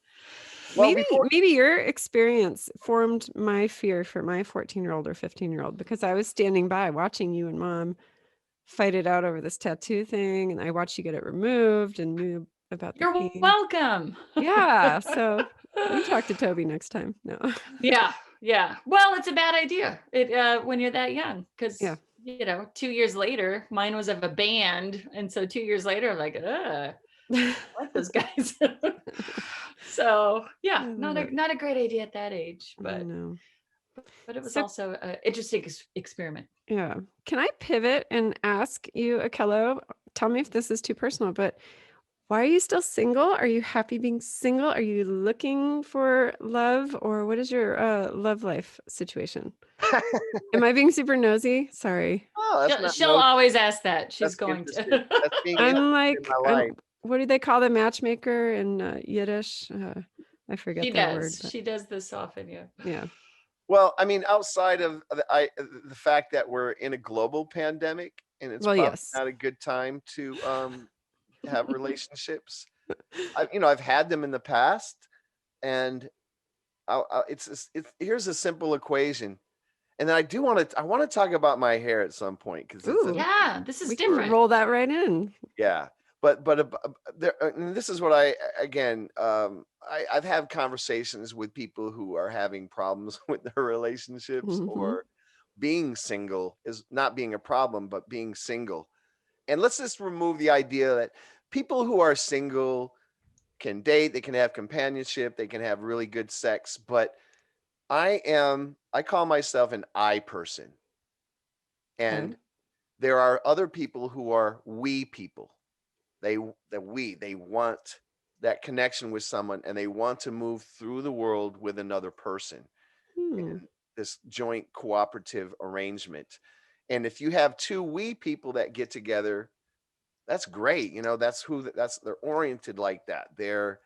Yeah. Well, maybe your experience formed my fear for my 14-year-old or 15-year-old, because I was standing by watching you and Mom fight it out over this tattoo thing, and I watched you get it removed and knew about the pain. You're welcome. Yeah, so you talk to Toby next time. No. Yeah. Well, it's a bad idea when you're that young, because 2 years later, mine was of a band, and so 2 years later, I'm like, I like those guys. So not a great idea at that age, but it was also an interesting experiment. Yeah. Can I pivot and ask you, Akello, tell me if this is too personal, but why are you still single? Are you happy being single? Are you looking for love, or what is your love life situation? Am I being super nosy? Sorry. Oh, she'll always ask that. She's going to. I'm like, what do they call the matchmaker in Yiddish? I forget that word. She does this often, Yeah. Well, I mean, outside of the fact that we're in a global pandemic, and it's probably not a good time to have relationships. I've had them in the past, and here's a simple equation. And then I want to talk about my hair at some point, because this is different. Can roll that right in. Yeah, but this is what I've had conversations with people who are having problems with their relationships, or being single is not being a problem, but being single. And let's just remove the idea that people who are single can date, they can have companionship, they can have really good sex, but I call myself an I person. And there are other people who are we people. They want that connection with someone, and they want to move through the world with another person in this joint cooperative arrangement. And if you have two we people that get together, that's great. They're oriented like that. They're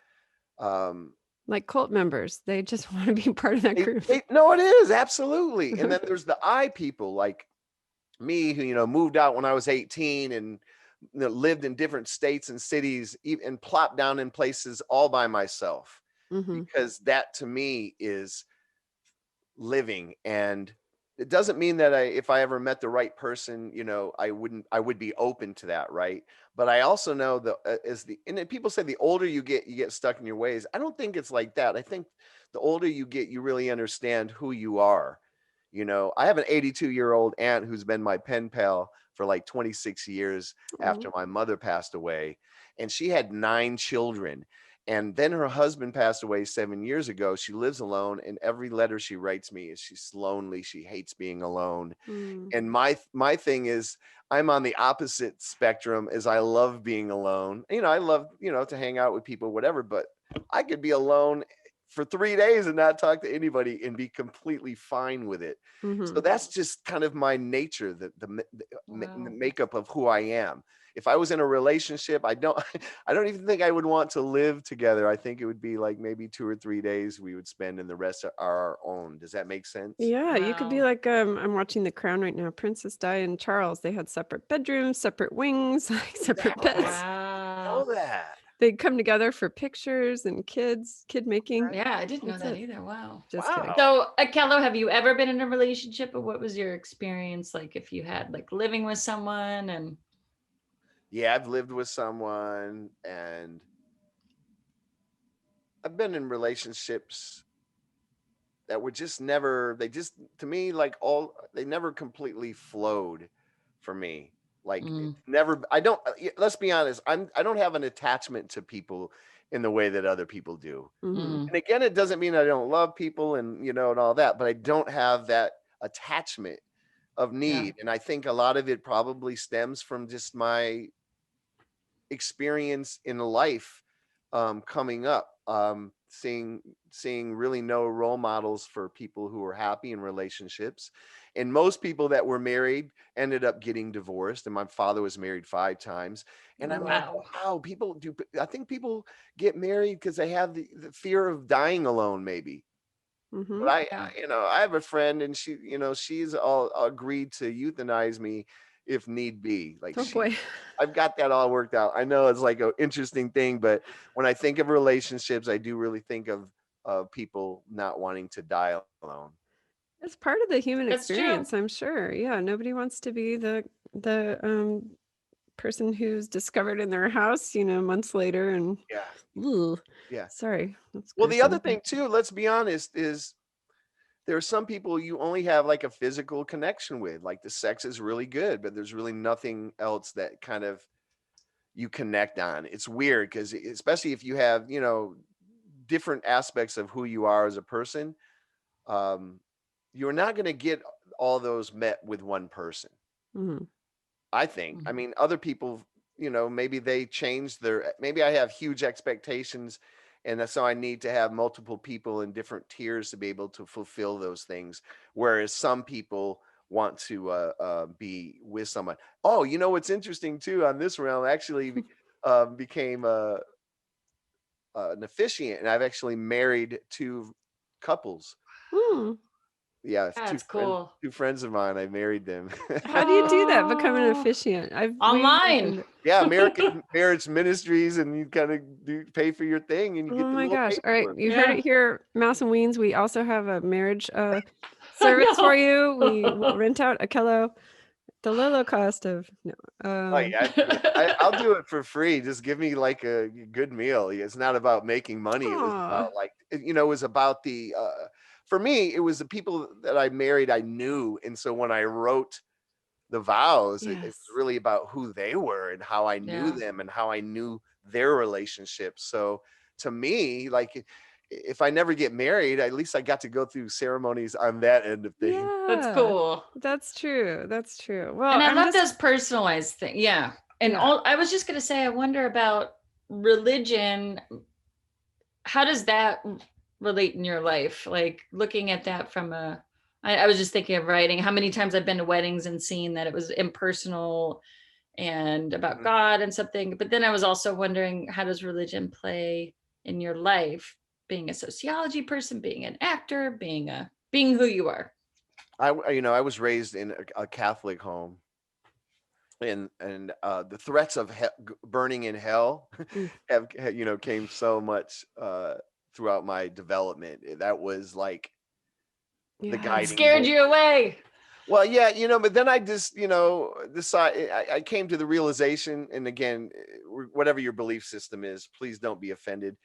like cult members. They just want to be part of that group. No, it is absolutely. And then there's the I people like me, who moved out when I was 18 and lived in different states and cities, and plopped down in places all by myself, because that to me is living. And it doesn't mean that if I ever met the right person, I would be open to that, right? But I also know and people say the older you get stuck in your ways. I don't think it's like that. I think the older you get, you really understand who you are. I have an 82-year-old aunt who's been my pen pal for like 26 years after my mother passed away, and she had 9 children. And then her husband passed away 7 years ago. She lives alone, and every letter she writes me is she's lonely. She hates being alone. And my thing is, I'm on the opposite spectrum, as I love being alone. I love, to hang out with people, whatever, but I could be alone for 3 days and not talk to anybody and be completely fine with it. So that's just kind of my nature, the makeup of who I am. If I was in a relationship, I don't even think I would want to live together. I think it would be like maybe 2 or 3 days we would spend, and the rest are our own. Does that make sense? Yeah, you could be like, I'm watching The Crown right now. Princess Di and Charles, they had separate bedrooms, separate wings, like separate beds. I know that. They'd come together for pictures and kid making. Yeah, I didn't know that either. Wow. Just kidding. So, Akello, have you ever been in a relationship, or what was your experience like if you had like living with someone? And yeah, I've lived with someone, and I've been in relationships that were just never, to me, they never completely flowed for me. Like never, let's be honest, I don't have an attachment to people in the way that other people do. And again, it doesn't mean I don't love people and, and all that, but I don't have that attachment of need. And I think a lot of it probably stems from just my experience in life, coming up, seeing really no role models for people who are happy in relationships. And most people that were married ended up getting divorced. And my father was married 5 times. And I'm like, wow, I think people get married because they have the fear of dying alone, maybe. Mm-hmm. But Yeah. I have a friend, and she's all agreed to euthanize me if need be. Like Oh boy. I've got that all worked out. I know it's like an interesting thing, but when I think of relationships, I do really think of people not wanting to die alone. It's part of the human That's true. experience, I'm sure. Yeah, nobody wants to be the person who's discovered in their house, months later and Yeah, ugh, yeah. sorry, that's Well, the other gruesome. thing too, let's be honest, is there are some people you only have like a physical connection with. Like the sex is really good, but there's really nothing else that kind of you connect on. It's weird because especially if you have, different aspects of who you are as a person, um, you're not going to get all those met with one person. Mhm. I think. I mean, other people, maybe they change maybe I have huge expectations, and so I need to have multiple people in different tiers to be able to fulfill those things. Whereas some people want to be with someone. Oh, what's interesting too on this realm, actually became an officiant, and I've actually married two couples. Mm. Yeah, it's That's cool. two friends of mine. I married them. How do you do that? Become an Oh, officiant? We've online. mentioned it. Yeah, American Marriage Ministries, and you kind of pay for your thing, and you get Oh the my little gosh. All right, paperwork. you heard Yeah. it here, Mouse and Weens. We also have a marriage I service for you. We will know. rent out Akello, the low, low cost of no. Oh yeah, I'll do it for free. Just give me like a good meal. It's not about making money. It was Aw. about it was about the. For me, it was the people that I married I knew, and so when I wrote the vows, it was Yes. really about who they were and how I knew Yeah. them and how I knew their relationship. So to me, like if I never get married, at least I got to go through ceremonies on that end of things. That's Yeah. cool. That's true. That's true. Well, And I I'm love just those personalized things. Yeah. And yeah. I was just going to say, I wonder about religion. How does that relate in your life? Like looking at that from I was just thinking of writing how many times I've been to weddings and seen that it was impersonal and about Mhm. God and something. But then I was also wondering, how does religion play in your life? Being a sociology person, being an actor, being who you are. I was raised in a Catholic home, and the threats of burning in hell Mm. came so much throughout my development. That was like the Yeah. It guiding scared voice. you away. Well, yeah, but then I just, decide. I came to the realization, and again, whatever your belief system is, please don't be offended.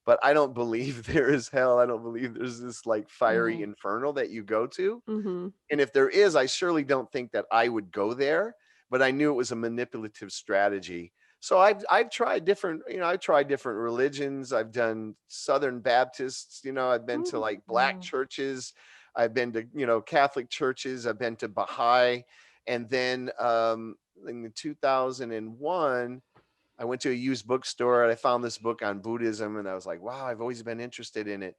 But I don't believe there is hell. I don't believe there's this like fiery Mhm. infernal that you go to. Mm-hmm. And if there is, I surely don't think that I would go there. But I knew it was a manipulative strategy. So I've tried different, I've tried different religions. I've done Southern Baptists. I've been to like black Mm. churches. I've been to Catholic churches. I've been to Baha'i, and then in 2001, I went to a used bookstore and I found this book on Buddhism, and I was like, wow, I've always been interested in it,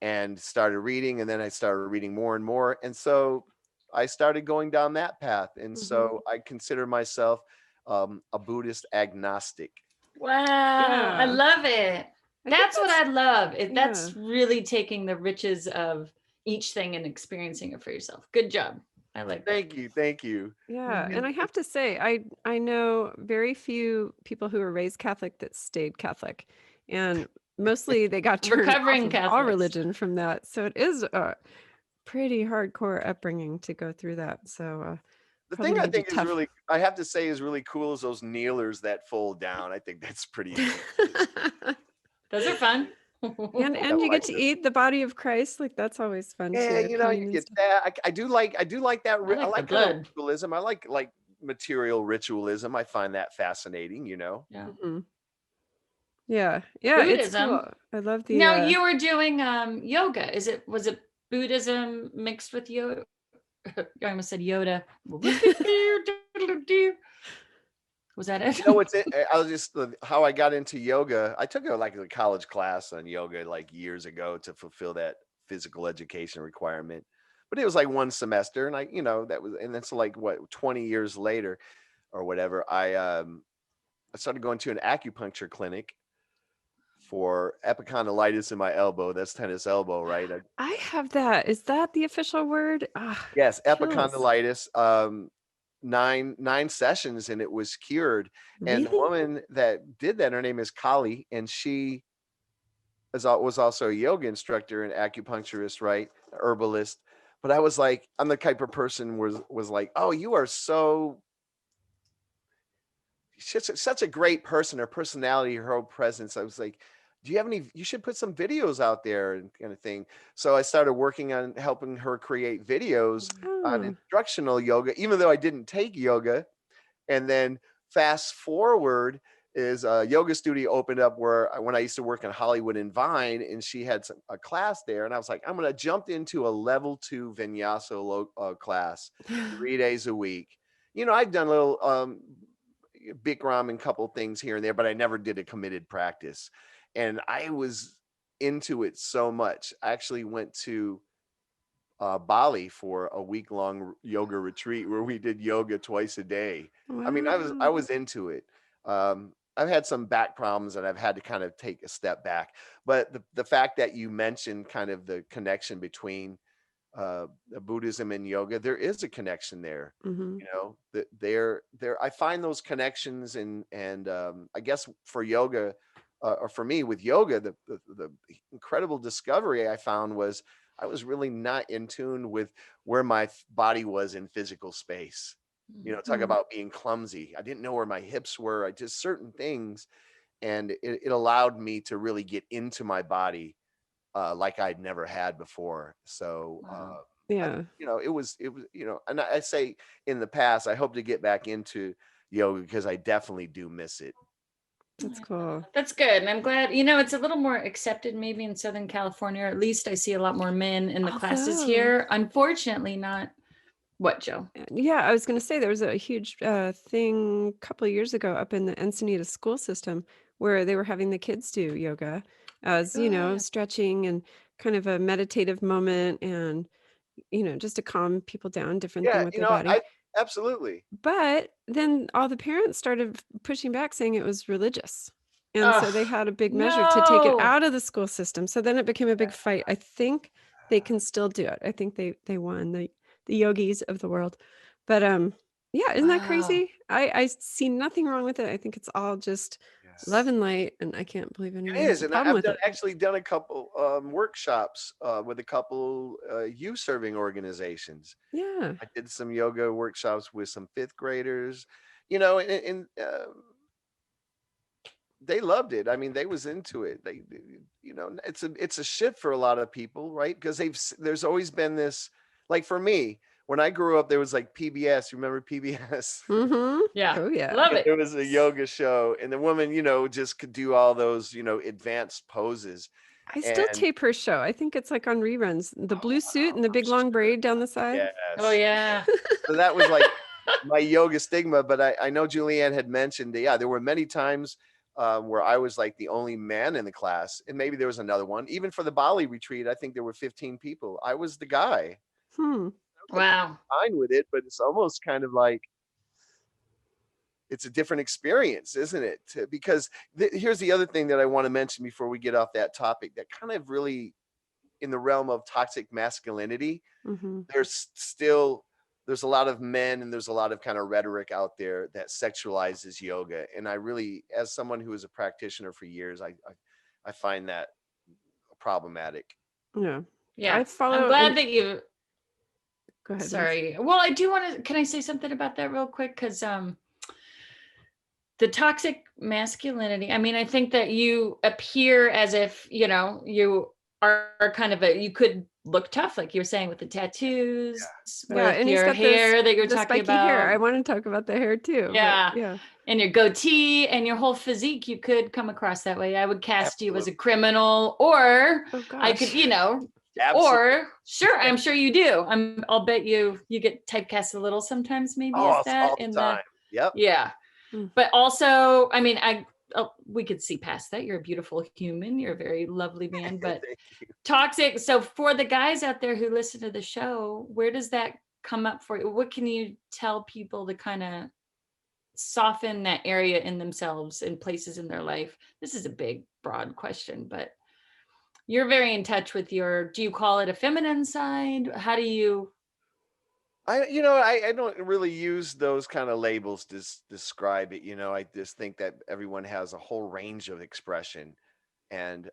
and started reading, and then I started reading more and more, and so I started going down that path, and Mm-hmm. so I consider myself a Buddhist agnostic. Wow, I Yeah. love it. I think That's what I love. yeah. That's really taking the riches of each thing and experiencing it for yourself. Good job. I like that. Thank you. Yeah, and Mhm. I have to say, I know very few people who were raised Catholic that stayed Catholic, and mostly they got turned off Recovering of all Catholics. religion from that. So it is a pretty hardcore upbringing to go through that. So The probably thing I made you think is tough. really, I have to say, is really cool is those kneelers that fold down. I think that's pretty. Those are fun. I And you get like to them. eat the body of Christ. Like that's always fun Yeah, too, the you communion get stuff. that. I do like that. I I like the like kind of blood. ritualism. I like material ritualism. I find that fascinating. Yeah. Mhm. Yeah, yeah, it's cool. Buddhism. I love the Now you were doing yoga. Was it Buddhism mixed with yoga? I almost said Yoda. Was that it? What's it? I was just how I got into yoga. I took a college class on yoga like years ago to fulfill that physical education requirement. But it was like one semester, and that was, and that's like what 20 years later or whatever. I started going to an acupuncture clinic for epicondylitis in my elbow. That's tennis elbow, right? I have that. Is that the official word? Yes, Chills. epicondylitis. 9 sessions and it was cured. And the Really? woman that did that, her name is Kali, and she was also a yoga instructor and acupuncturist, right? Herbalist. But I was like, I'm the type of person was like, oh, you are such a great person, her personality, her whole presence. I was like, do you have any, you should put some videos out there and kind of thing. So I started working on helping her create videos on Oh, instructional yoga, even though I didn't take yoga. And then fast forward is a yoga studio opened up when I used to work in Hollywood and Vine, and she had a class there. And I was like, I'm going to jump into a level 2 vinyasa class 3 days a week. I've done a little Bikram and couple things here and there, but I never did a committed practice. And I was into it so much. I actually went to Bali for a week-long yoga retreat where we did yoga twice a day. I mean, I wow. was into it. I've had some back problems and I've had to kind of take a step back. But the fact that you mentioned kind of the connection between Buddhism and yoga, there is a connection there. Mhm. That there I find those connections, and I guess for yoga, or for me with yoga, the incredible discovery I found was I was really not in tune with where my body was in physical space. Talk Mm. about being clumsy. I didn't know where my hips were. I just certain things, and it allowed me to really get into my body like I'd never had before. So, Wow. Yeah. it was, and I say in the past, I hope to get back into yoga because I definitely do miss it. That's cool. That's good. And I'm glad, it's a little more accepted maybe in Southern California, or at least I see a lot more men in the classes Although, here. Unfortunately, not what, Joe? yeah, I was going to say there was a huge thing a couple of years ago up in the Encinitas school system where they were having the kids do yoga as, Good. stretching and kind of a meditative moment and, just to calm people down, different thing Yeah, with their body. I absolutely. But then all the parents started pushing back, saying it was religious. And so they Oh, had a big measure to take it no. out of the school system. So then it became a big fight. I think they can still do it. I think they won, the yogis of the world. But yeah, isn't that Wow. crazy? I see nothing wrong with it. I think it's all just love Yes. and light, and I can't believe It anyone has is, a and problem I've with it. actually done a couple workshops with a couple youth serving organizations. Yeah. I did some yoga workshops with some fifth graders, and they loved it. I mean, they was into it. It's a shift for a lot of people, right? Because there's always been this, like for me, when I grew up, there was like PBS. You remember PBS? Mm-hmm. Yeah. Oh yeah. Love it. There was a yoga show, and the woman, just could do all those, advanced poses. I still And tape her show. I think it's like on reruns. The oh blue suit wow, and the big she's long good. braid down the side. Oh, Yes. yeah. So that was like my yoga stigma, but I know Julianne had mentioned that, yeah, there were many times where I was like the only man in the class, and maybe there was another one. Even for the Bali retreat, I think there were 15 people. I was the guy. Hmm. I'm Wow. fine with it, but it's almost kind of like it's a different experience, isn't it? Because here's the other thing that I want to mention before we get off that topic that kind of really in the realm of toxic masculinity. Mm-hmm. There's a lot of men and there's a lot of kind of rhetoric out there that sexualizes yoga. And I really, as someone who is a practitioner for years, I find that problematic. Yeah. Yeah. I I'm follow glad an that you, Go ahead, Vince. sorry. Well, I do want to, can I say something about that real quick? Because the toxic masculinity, I mean, I think that you appear as if, you are kind of you could look tough, like you were saying, with the tattoos, Yeah, with and he's your got hair that you're the talking spiky hair. I about. want to talk about the hair too. Yeah. But yeah. And your goatee and your whole physique, you could come across that way. I would cast you as a Absolutely. criminal, or Oh I gosh. could, Absolutely. or sure, I'm sure you do. I'll bet you get typecast a little sometimes, maybe as that All the in time. Yep. yeah. Mm. But also, I mean, we could see past that. You're a beautiful human. You're a very lovely man, but Thank you. toxic. So for the guys out there who listen to the show, where does that come up for you? What can you tell people to kind of soften that area in themselves and places in their life? This is a big broad question, but you're very in touch with do you call it a feminine side? How do you? I don't really use those kind of labels to describe it. I just think that everyone has a whole range of expression. And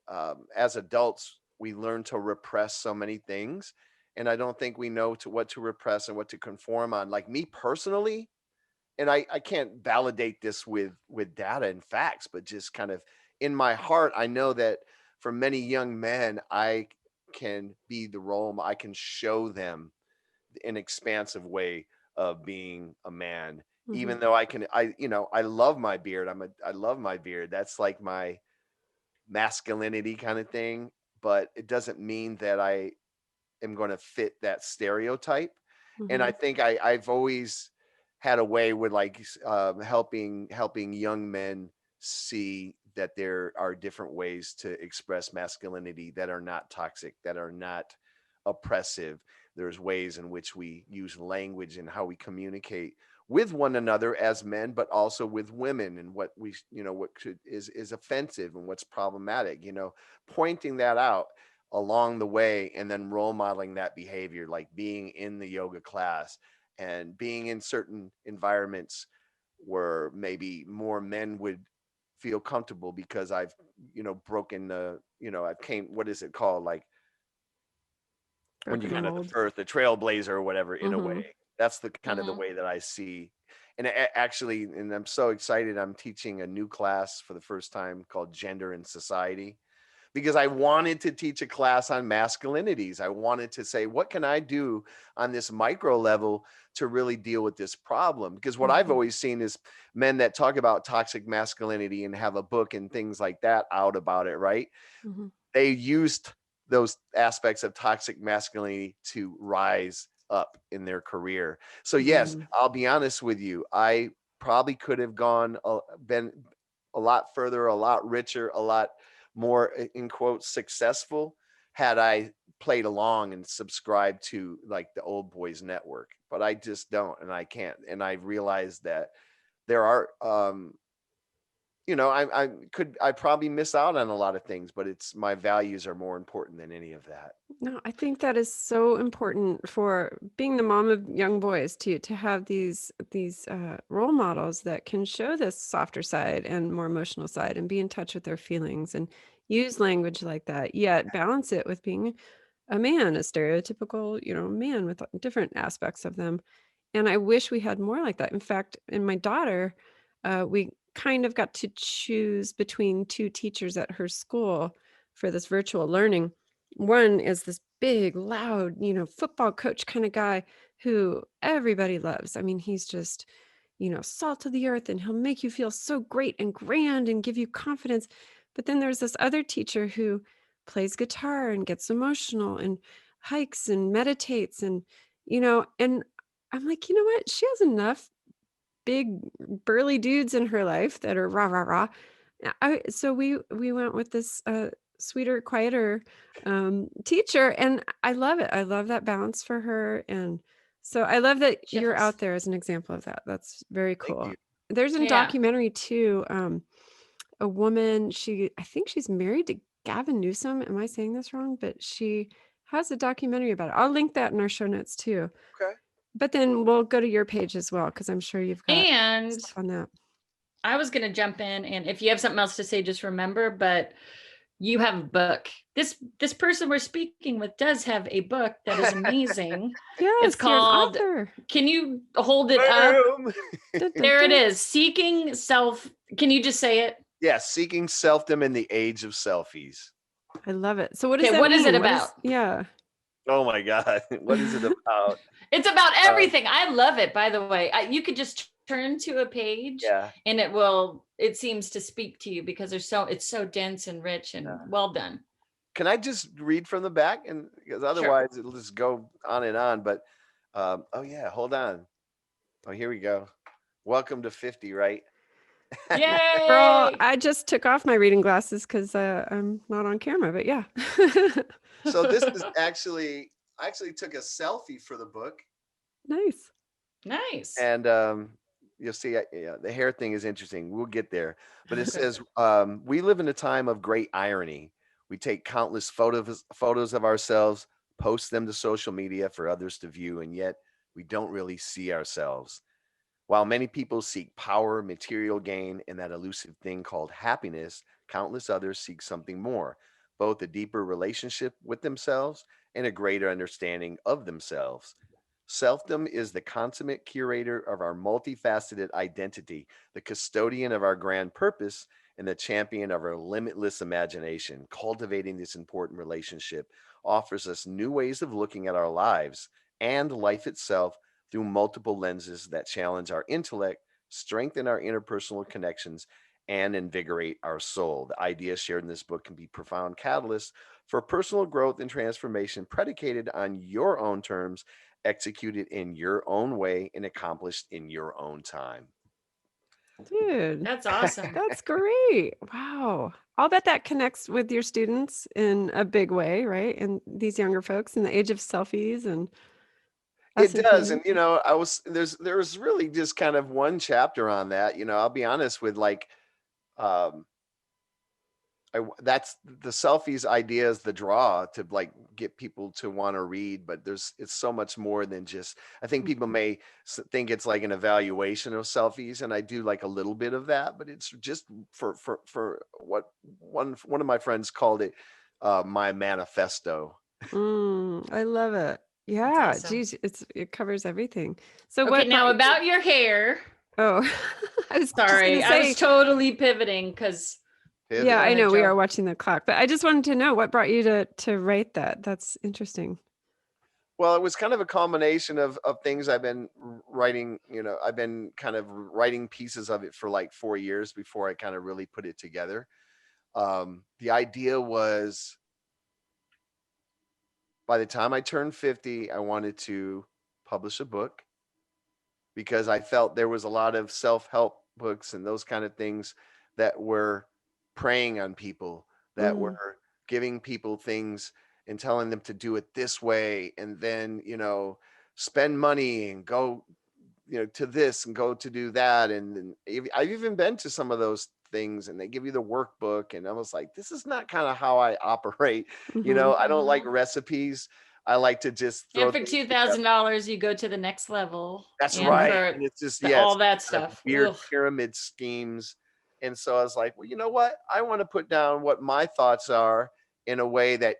as adults, we learn to repress so many things. And I don't think we know what to repress and what to conform on. Like me personally, and I can't validate this with data and facts, but just kind of in my heart, I know that for many young men, I can be the role model. I can show them an expansive way of being a man, even though I love my beard. I love my beard. That's like my masculinity kind of thing, but it doesn't mean that I am going to fit that stereotype. And I think I've always had a way with like helping young men see that there are different ways to express masculinity that are not toxic, that are not oppressive. There's ways in which we use language and how we communicate with one another as men, but also with women, and what is offensive and what's problematic, pointing that out along the way, and then role modeling that behavior, like being in the yoga class and being in certain environments where maybe more men would feel comfortable because I've, broken the, what is it called? Like when you kind of the trailblazer or whatever, in a way. That's the kind of the way that I see. And actually, and I'm so excited, I'm teaching a new class for the first time called Gender and Society, because I wanted to teach a class on masculinities. I wanted to say, what can I do on this micro level to really deal with this problem? Because what I've always seen is men that talk about toxic masculinity and have a book and things like that out about it, right? They used those aspects of toxic masculinity to rise up in their career. So yes, I'll be honest with you. I probably could have been a lot further, a lot richer, a lot more, in quotes, successful, had I played along and subscribed to like the old boys network, but I just don't, and I can't. And I realized that there are, I probably miss out on a lot of things, but my values are more important than any of that. No, I think that is so important for being the mom of young boys to have these role models that can show this softer side and more emotional side and be in touch with their feelings and use language like that, yet balance it with being a man, a stereotypical, man with different aspects of them. And I wish we had more like that. In fact, in my daughter, we kind of got to choose between two teachers at her school for this virtual learning. One is this big, loud, football coach kind of guy who everybody loves. I mean, he's just, salt of the earth, and he'll make you feel so great and grand and give you confidence. But then there's this other teacher who plays guitar and gets emotional and hikes and meditates and, and I'm like, you know what? She has enough big burly dudes in her life that are rah, rah, rah. So we went with this sweeter, quieter teacher, and I love it. I love that balance for her. And so I love that you're out there as an example of that. That's very cool. There's a documentary too. A woman, I think she's married to Gavin Newsom. Am I saying this wrong? But she has a documentary about it. I'll link that in our show notes too. Okay. But then we'll go to your page as well, because I'm sure you've got stuff on that. I was going to jump in, and if you have something else to say, just remember, but you have a book. This person we're speaking with does have a book that is amazing. Yes, it's called, can you hold it up? There it is. Seeking Self. Can you just say it? Yeah, Seeking Selfdom in the Age of Selfies. I love it. So what is that? What is it about? Oh my God. What is it about? It's about everything. I love it, by the way. You could just turn to a page and it seems to speak to you, because it's so dense and rich and well done. Can I just read from the back? And because otherwise it'll just go on and on. But hold on. Oh, here we go. Welcome to 50, right? Yay! Girl, I just took off my reading glasses because I'm not on camera, but yeah. So this is I actually took a selfie for the book. Nice. And you'll see, yeah, the hair thing is interesting. We'll get there. But it says, we live in a time of great irony. We take countless photos of ourselves, post them to social media for others to view, and yet we don't really see ourselves. While many people seek power, material gain, and that elusive thing called happiness, countless others seek something more, both a deeper relationship with themselves and a greater understanding of themselves. Selfdom is the consummate curator of our multifaceted identity, the custodian of our grand purpose, and the champion of our limitless imagination. Cultivating this important relationship offers us new ways of looking at our lives and life itself through multiple lenses that challenge our intellect, strengthen our interpersonal connections, and invigorate our soul. The ideas shared in this book can be profound catalysts for personal growth and transformation predicated on your own terms, executed in your own way, and accomplished in your own time. Dude, That's awesome. that's great. Wow. I'll bet that connects with your students in a big way, right? And these younger folks in the age of selfies and It does. S&P. And there's really just kind of one chapter on that. I'll be honest with, like, um that's the selfies idea is the draw to, like, get people to want to read, but it's so much more than just, I think people may think it's like an evaluation of selfies, and I do like a little bit of that, but it's just for what one of my friends called it, my manifesto. I love it. Yeah, awesome. geez, it covers everything. So Okay, what now brought you- about your hair. Oh, I was just Sorry, gonna I say, was totally pivoting because yeah, I Ahead, know we Joe. are watching the clock, but I just wanted to know what brought you to write that. That's interesting. Well, it was kind of a combination of things I've been writing. I've been kind of writing pieces of it for like 4 years before I kind of really put it together. The idea was, by the time I turned 50, I wanted to publish a book, because I felt there was a lot of self-help books and those kind of things that were preying on people, that were giving people things and telling them to do it this way, and then, spend money and go, to this and go to do that. And I've even been to some of those things, and they give you the workbook, and I was like, this is not kind of how I operate. I don't like recipes. I like to just throw and for things together. $2,000 you go to the next level. That's and right. for And it's just, all that kind of stuff. weird Ugh. pyramid schemes. And so I was like, well, you know what? I want to put down what my thoughts are in a way that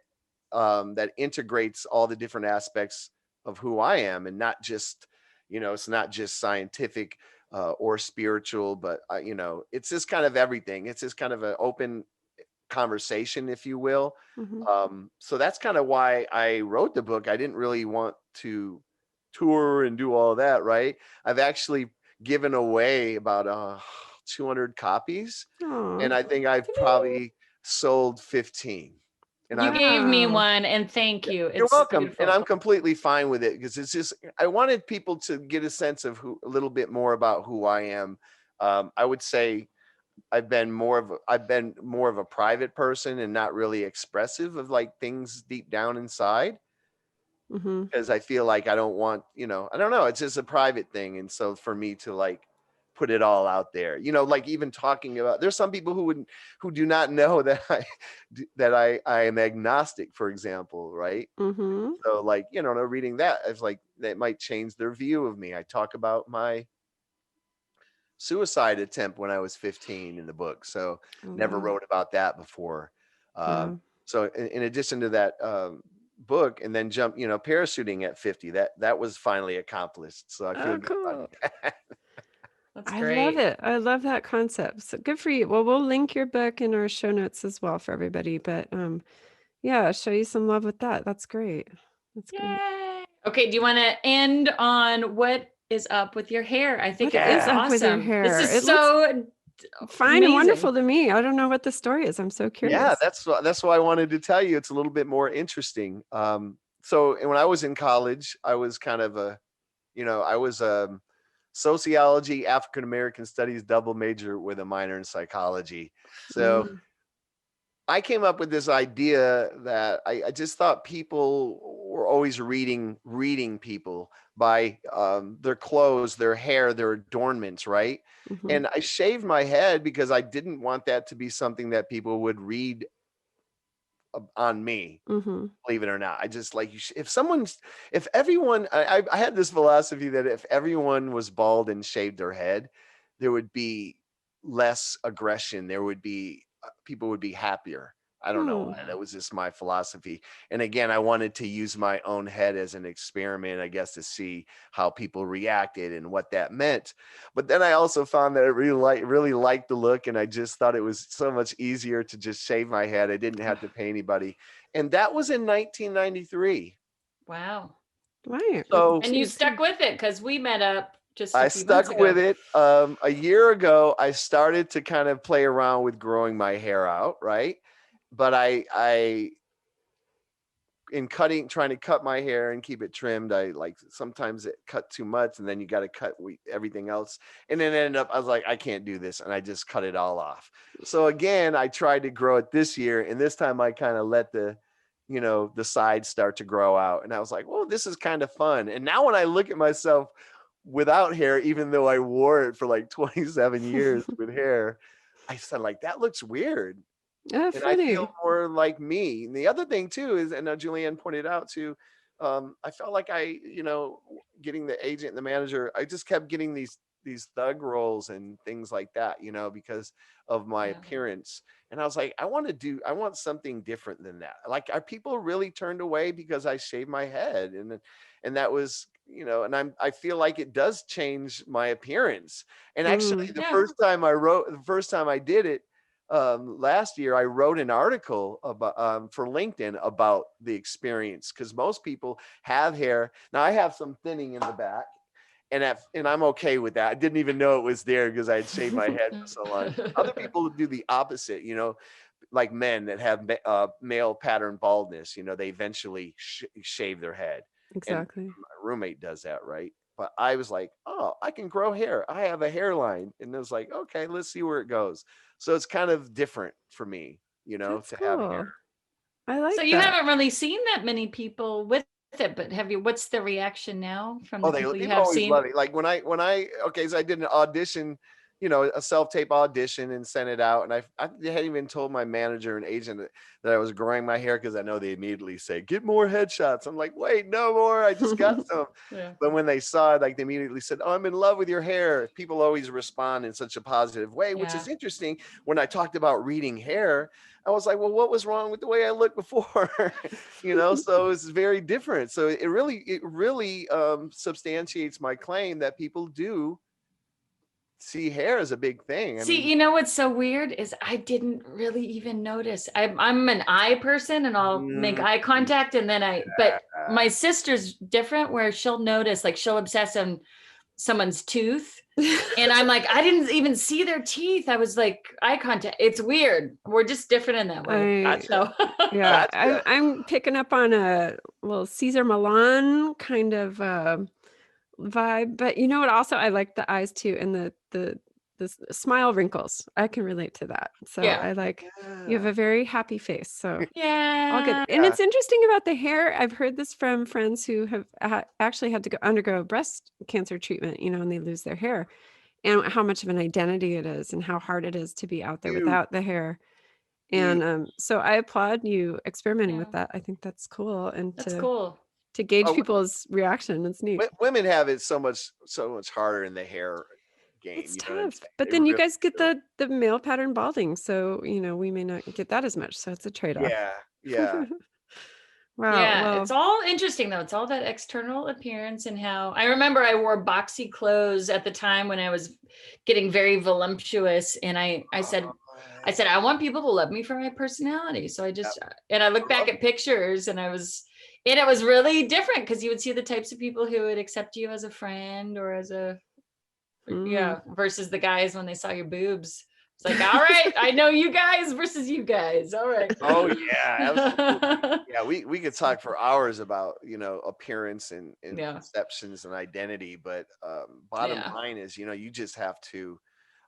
that integrates all the different aspects of who I am, and not just, it's not just scientific or spiritual, but it's just kind of everything. It's just kind of an open conversation, if you will. So that's kind of why I wrote the book. I didn't really want to tour and do all that, right? I've actually given away about 200 copies, and I think I've probably sold 15. And You gave me Wow. one, and thank you. You're It's welcome. beautiful. And I'm completely fine with it, because it's just, I wanted people to get a sense of a little bit more about who I am. I would say I've been more of a private person and not really expressive of, like, things deep down inside, because I feel like I don't want, I don't know, it's just a private thing. And so for me to, like, put it all out there, like, even talking about, there's some people who do not know that I am agnostic, for example, right? So, like, reading that, it's like that might change their view of me. I talk about my suicide attempt when I was 15 in the book, so never wrote about that before. So in addition to that book, and then parachuting at 50, that was finally accomplished. So I feel good about that. That's I great. love it. I love that concept. So good for you. Well, we'll link your book in our show notes as well for everybody. But yeah, show you some love with that. That's great. That's great. Yay. Okay, do you want to end on what is up with your hair? I think What it is is up awesome. with your hair? This It is so Fine and wonderful amazing. to me. I don't know what the story is. I'm so curious. Yeah, that's why I wanted to tell you. It's a little bit more interesting. So when I was in college, I was kind of I was a sociology, African American studies double major with a minor in psychology. So I came up with this idea that I just thought people were always reading people by their clothes, their hair, their adornments, right? Mhm. And I shaved my head because I didn't want that to be something that people would read on me. Mhm. Believe it or not, I just like if everyone, I had this philosophy that if everyone was bald and shaved their head, there would be less aggression. There would be people would be happier. I don't know why. That was just my philosophy. And again, I wanted to use my own head as an experiment, I guess, to see how people reacted and what that meant. But then I also found that I really liked the look, and I just thought it was so much easier to just shave my head. I didn't have to pay anybody. And that was in 1993. Wow. Right. So And you stuck with it because we met up just I a few months stuck ago. with it. A year ago, I started to kind of play around with growing my hair out, right? But I in trying to cut my hair and keep it trimmed, I like sometimes it cut too much, and then you got to cut everything else. And then ended up, I was like, I can't do this, and I just cut it all off. So again, I tried to grow it this year, and this time I kind of let the sides start to grow out, and I was like, well, this is kind of fun. And now when I look at myself without hair, even though I wore it for like 27 years with hair, I said, like, that looks weird. Oh, And I funny. feel more like me. And the other thing too is, and Julianne pointed out too, I felt like getting the agent and the manager, I just kept getting these thug roles and things like that, because of my appearance. And I was like, I want something different than that. Like, are people really turned away because I shaved my head? And that was, and I feel like it does change my appearance. And actually the first time I did it, last year, I wrote an article about for LinkedIn about the experience, because most people have hair. Now I have some thinning in the back, and I'm okay with that. I didn't even know it was there because I had shaved my head for so long. Other people do the opposite, like men that have male pattern baldness. They eventually shave their head. Exactly. And my roommate does that, right? But I was like, oh, I can grow hair. I have a hairline. And it was like, okay, let's see where it goes. So it's kind of different for me, That's to cool. have hair. I like So you haven't really seen that many people with it, but what's the reaction now from the people you have always seen? love it. Like when I so I did an audition, a self-tape audition, and sent it out. And I hadn't even told my manager and agent that I was growing my hair, because I know they immediately say, get more headshots. I'm like, wait, no more. I just got some. But when they saw it, like, they immediately said, oh, I'm in love with your hair. People always respond in such a positive way, which is interesting. When I talked about reading hair, I was like, well, what was wrong with the way I looked before? So it's very different. So it really substantiates my claim that people do see hair as a big thing. You know what's so weird is I didn't really even notice. I'm an eye person, and I'll make eye contact, and then but my sister's different, where she'll notice, like, she'll obsess on someone's tooth. And I'm like, I didn't even see their teeth. I was like, eye contact. It's weird. We're just different in that way. Yeah, I'm picking up on a little Caesar Milan kind of vibe. But you know what? Also, I like the eyes too, and the smile wrinkles. I can relate to that. So I like you have a very happy face. So all good. And it's interesting about the hair. I've heard this from friends who have actually had to undergo breast cancer treatment, and they lose their hair, and how much of an identity it is, and how hard it is to be out there without the hair. And so I applaud you experimenting with that. I think that's cool. And that's cool to gauge people's reaction. It's neat. Women have it so much harder in the hair game. It's tough. But then you guys get the male pattern balding. So, we may not get that as much. So it's a trade-off. Yeah. Wow. Yeah, well, it's all interesting though. It's all that external appearance, and how I remember I wore boxy clothes at the time when I was getting very voluptuous, and I said I want people to love me for my personality. So and I look back at pictures, and it was really different, because you would see the types of people who would accept you as a friend or as a versus the guys when they saw your boobs. It's like, all right, I know you guys versus you guys. All right. Oh yeah, absolutely. Yeah, we could talk for hours about appearance and perceptions and identity, but bottom line is you just have to.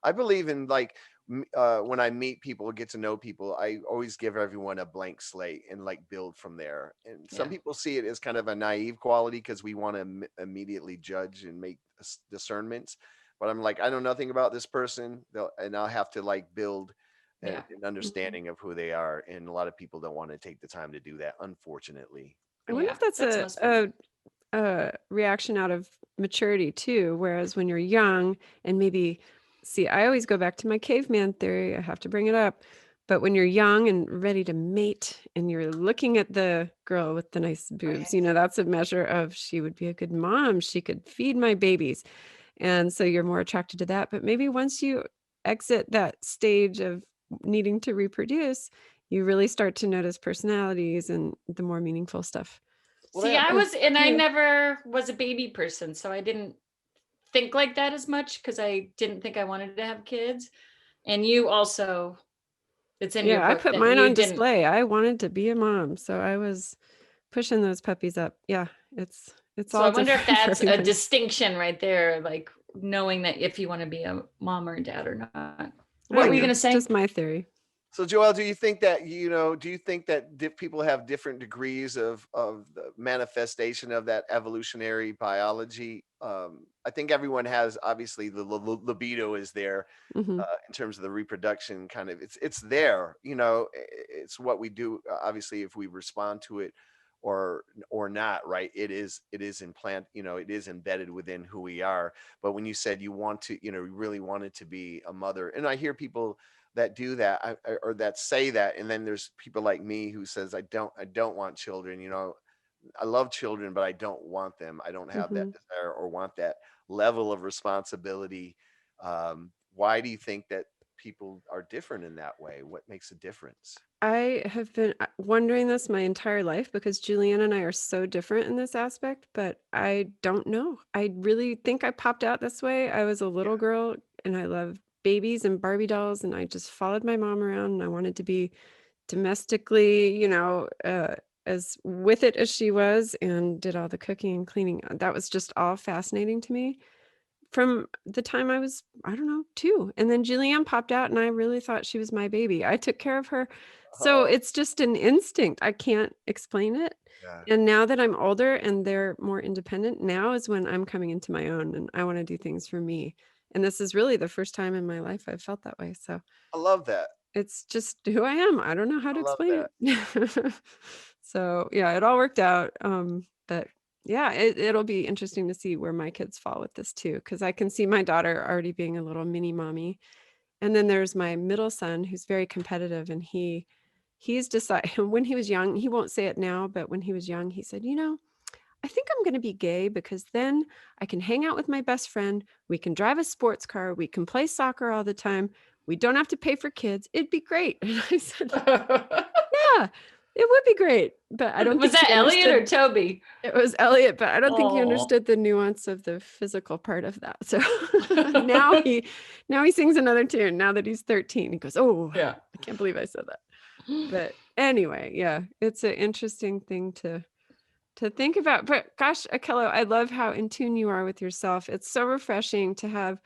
I believe in, like, when I meet people, get to know people, I always give everyone a blank slate and like build from there. And some Yeah. people see it as kind of a naive quality because we want to immediately judge and make discernments. But I'm like, I know nothing about this person, and I'll have to like build Yeah. an understanding of who they are. And a lot of people don't want to take the time to do that, unfortunately. I wonder Yeah. if that's That's most people. a reaction out of maturity too. Whereas when you're young and maybe, see, I always go back to my caveman theory. I have to bring it up. But when you're young and ready to mate and you're looking at the girl with the nice boobs, you know, that's a measure of she would be a good mom. She could feed my babies. And so you're more attracted to that. But maybe once you exit that stage of needing to reproduce, you really start to notice personalities and the more meaningful stuff. Well, See, I was, and I Yeah. never was a baby person, so I didn't think like that as much because I didn't think I wanted to have kids. And you also, it's in your Yeah, I book put that mine you on didn't. display. I wanted to be a mom, so I was pushing those puppies up. Yeah, it's So I all wonder if different for that's a everyone. distinction right there, like knowing that if you want to be a mom or a dad or not. I What don't were you know. going to say? Just my theory. So Joel, do you think that people have different degrees of the manifestation of that evolutionary biology? I think everyone has, obviously the libido is there Hmm. in terms of the reproduction kind of, it's there, you know, it's what we do, obviously, if we respond to it or not, right? It is implant, you know, it is embedded within who we are. But when you said you want to, you know, you really wanted to be a mother, and I hear people that do that, or that say that, and then there's people like me who says I don't want children, you know, I love children, but I don't want them. I don't have that Hmm. desire or want that level of responsibility. Why do you think that people are different in that way? What makes a difference? I have been wondering this my entire life because Julianne and I are so different in this aspect, but I don't know. I really think I popped out this way. I was a Yeah. little girl and I loved babies and Barbie dolls, and I just followed my mom around and I wanted to be domestically, as with it as she was, and did all the cooking and cleaning. That was just all fascinating to me from the time I was, I don't know, 2. And then Julianne popped out and I really thought she was my baby. I took care of her. So Oh, it's just an instinct. I can't explain it. yeah. And now that I'm older and they're more independent, now is when I'm coming into my own and I want to do things for me. And this is really the first time in my life I've felt that way. So I love that. it's just who I am. I don't know how to I love explain that. it. So yeah, it all worked out. But yeah, it'll be interesting to see where my kids fall with this too, because I can see my daughter already being a little mini mommy. And then there's my middle son who's very competitive, and he's decided when he was young, he won't say it now, but when he was young, he said, I think I'm going to be gay because then I can hang out with my best friend. We can drive a sports car. We can play soccer all the time. We don't have to pay for kids. It'd be great. And I said, yeah, it would be great. But I don't Was think that he Elliot or understood. Toby? It was Elliot, but I don't think he Oh. understood the nuance of the physical part of that. So now he sings another tune now that he's 13. He goes, "Oh, Yeah. I can't believe I said that." But anyway, yeah, it's an interesting thing to think about. But gosh, Akello, I love how in tune you are with yourself. It's so refreshing to have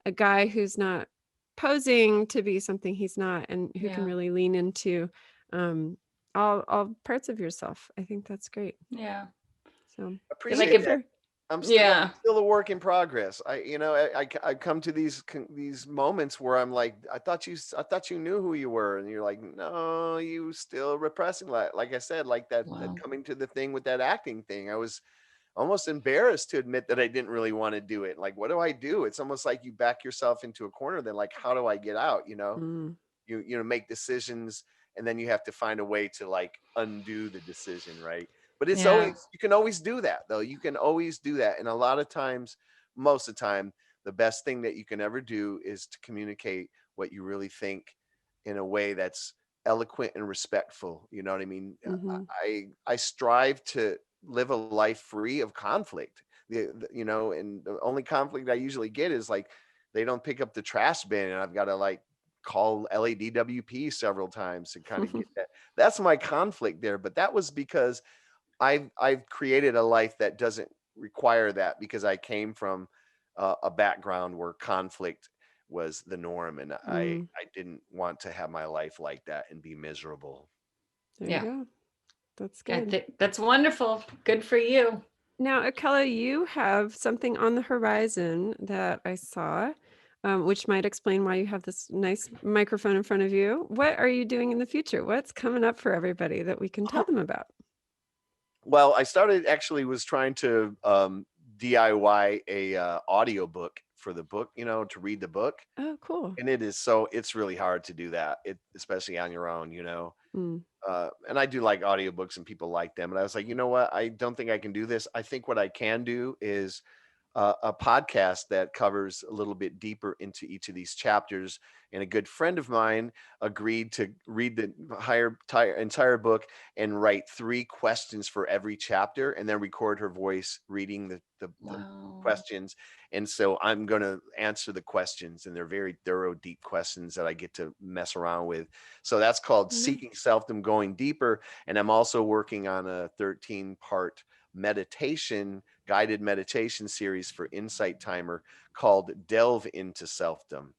a guy who's not posing to be something he's not, and who can Yeah. really lean into um, all parts of yourself. I think that's great. Yeah. So Like Appreciate thank you if, that. for I'm yeah. still a work in progress. I come to these moments where I'm like, I thought you knew who you were, and you're like, no, you still repressing. Like I said, like that Wow. coming to the thing with that acting thing. I was almost embarrassed to admit that I didn't really want to do it. Like, what do I do? It's almost like you back yourself into a corner. Then, like, how do I get out? Mm, You make decisions, and then you have to find a way to like undo the decision, right? But it's Yeah. always, you can always do that, though. You can always do that, and a lot of times, most of the time, the best thing that you can ever do is to communicate what you really think in a way that's eloquent and respectful. You know what I mean? mm-hmm. I strive to live a life free of conflict. And the only conflict I usually get is like they don't pick up the trash bin, and I've got to like call LADWP several times to kind of get that. That's my conflict there. But that was because I've created a life that doesn't require that, because I came from a background where conflict was the norm. And I didn't want to have my life like that and be miserable. There you go. That's I good. think that's wonderful. Good for you. Now, Akello, you have something on the horizon that I saw, which might explain why you have this nice microphone in front of you. What are you doing in the future? What's coming up for everybody that we can tell them about? Well, I was trying to DIY a audiobook for the book, to read the book. Oh, cool. And it's really hard to do that, especially on your own, and I do like audiobooks and people like them. And I was like, you know what? I don't think I can do this. I think what I can do is a podcast that covers a little bit deeper into each of these chapters. And a good friend of mine agreed to read the entire book and write 3 questions for every chapter, and then record her voice reading the questions. And so I'm going to answer the questions, and they're very thorough, deep questions that I get to mess around with. So that's called Seeking Selfdom, Going Deeper. And I'm also working on a 13-part guided meditation series for Insight Timer called Delve into Selfdom.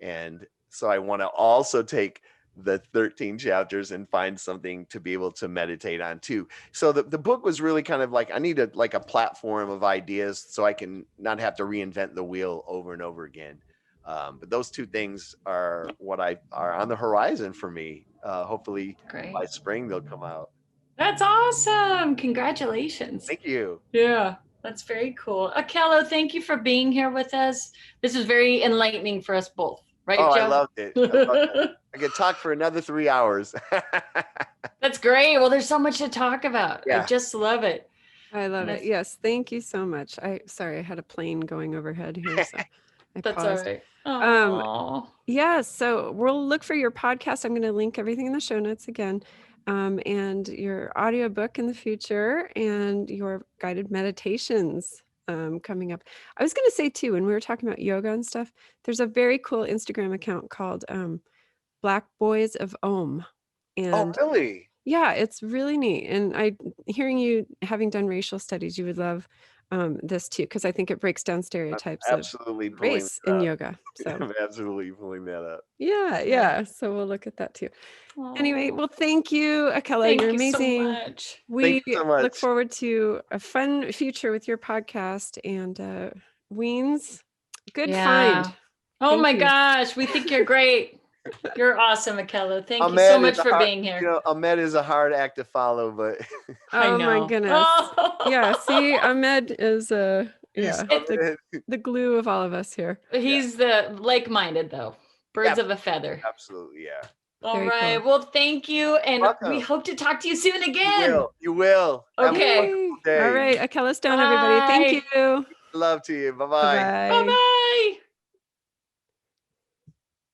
And so I want to also take the 13 chapters and find something to be able to meditate on too. So the book was really kind of like, I need a platform of ideas so I can not have to reinvent the wheel over and over again. But those 2 things are what are on the horizon for me. Hopefully by spring they'll come out. That's awesome. Congratulations. Thank you. Yeah, that's very cool. Akello, thank you for being here with us. This is very enlightening for us both. Right, Joe? I loved it. I could talk for another 3 hours. That's great. Well, there's so much to talk about. Yeah. I just love it. I love it. Yes. Thank you so much. Sorry, I had a plane going overhead here. So That's paused. All right. Yeah. So we'll look for your podcast. I'm going to link everything in the show notes again. And your audiobook in the future, and your guided meditations coming up. I was going to say too, when we were talking about yoga and stuff, there's a very cool Instagram account called Black Boys of Om. And really? Yeah, it's really neat. And hearing you having done racial studies, you would love this too, because I think it breaks down stereotypes of race in yoga. So I'm absolutely pulling that up. Yeah. So we'll look at that too. Anyway, well, thank you, Akello. You're amazing. So much. We look forward to a fun future with your podcast, and Weens. Good find. Oh my gosh, we think you're great. You're awesome, Akello. Thank you so much for being here. Ahmed is a hard act to follow, but oh my goodness. Yeah, see, Ahmed is the glue of all of us here. He's the like-minded though. Birds of a feather. Absolutely, yeah. All right. Cool. Well, thank you. And we hope to talk to you soon again. You will. Okay. All right. Akello Stone, everybody. Thank you. Love to you. Bye-bye. Bye-bye.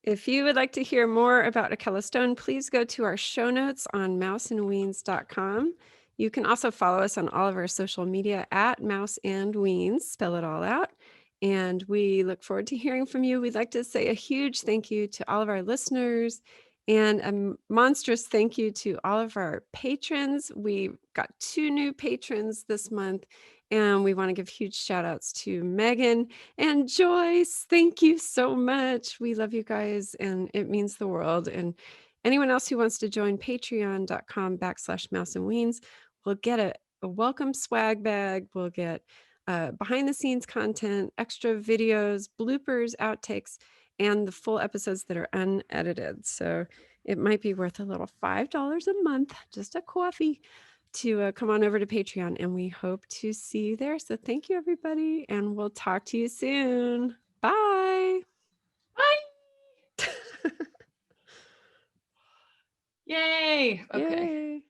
If you would like to hear more about Akello Stone, please go to our show notes on mouseandweens.com. You can also follow us on all of our social media at Mouse and Weens, spell it all out. And we look forward to hearing from you. We'd like to say a huge thank you to all of our listeners, and a monstrous thank you to all of our patrons. We got 2 new patrons this month, and we want to give huge shout outs to Megan and Joyce. Thank you so much. We love you guys, and it means the world. And anyone else who wants to join patreon.com/mouseandweens will get a welcome swag bag. We'll get behind the scenes content, extra videos, bloopers, outtakes, and the full episodes that are unedited. So it might be worth a little $5 a month, just a coffee, to come on over to Patreon. And we hope to see you there. So thank you, everybody. And we'll talk to you soon. Bye. Bye. Yay. Okay. Yay.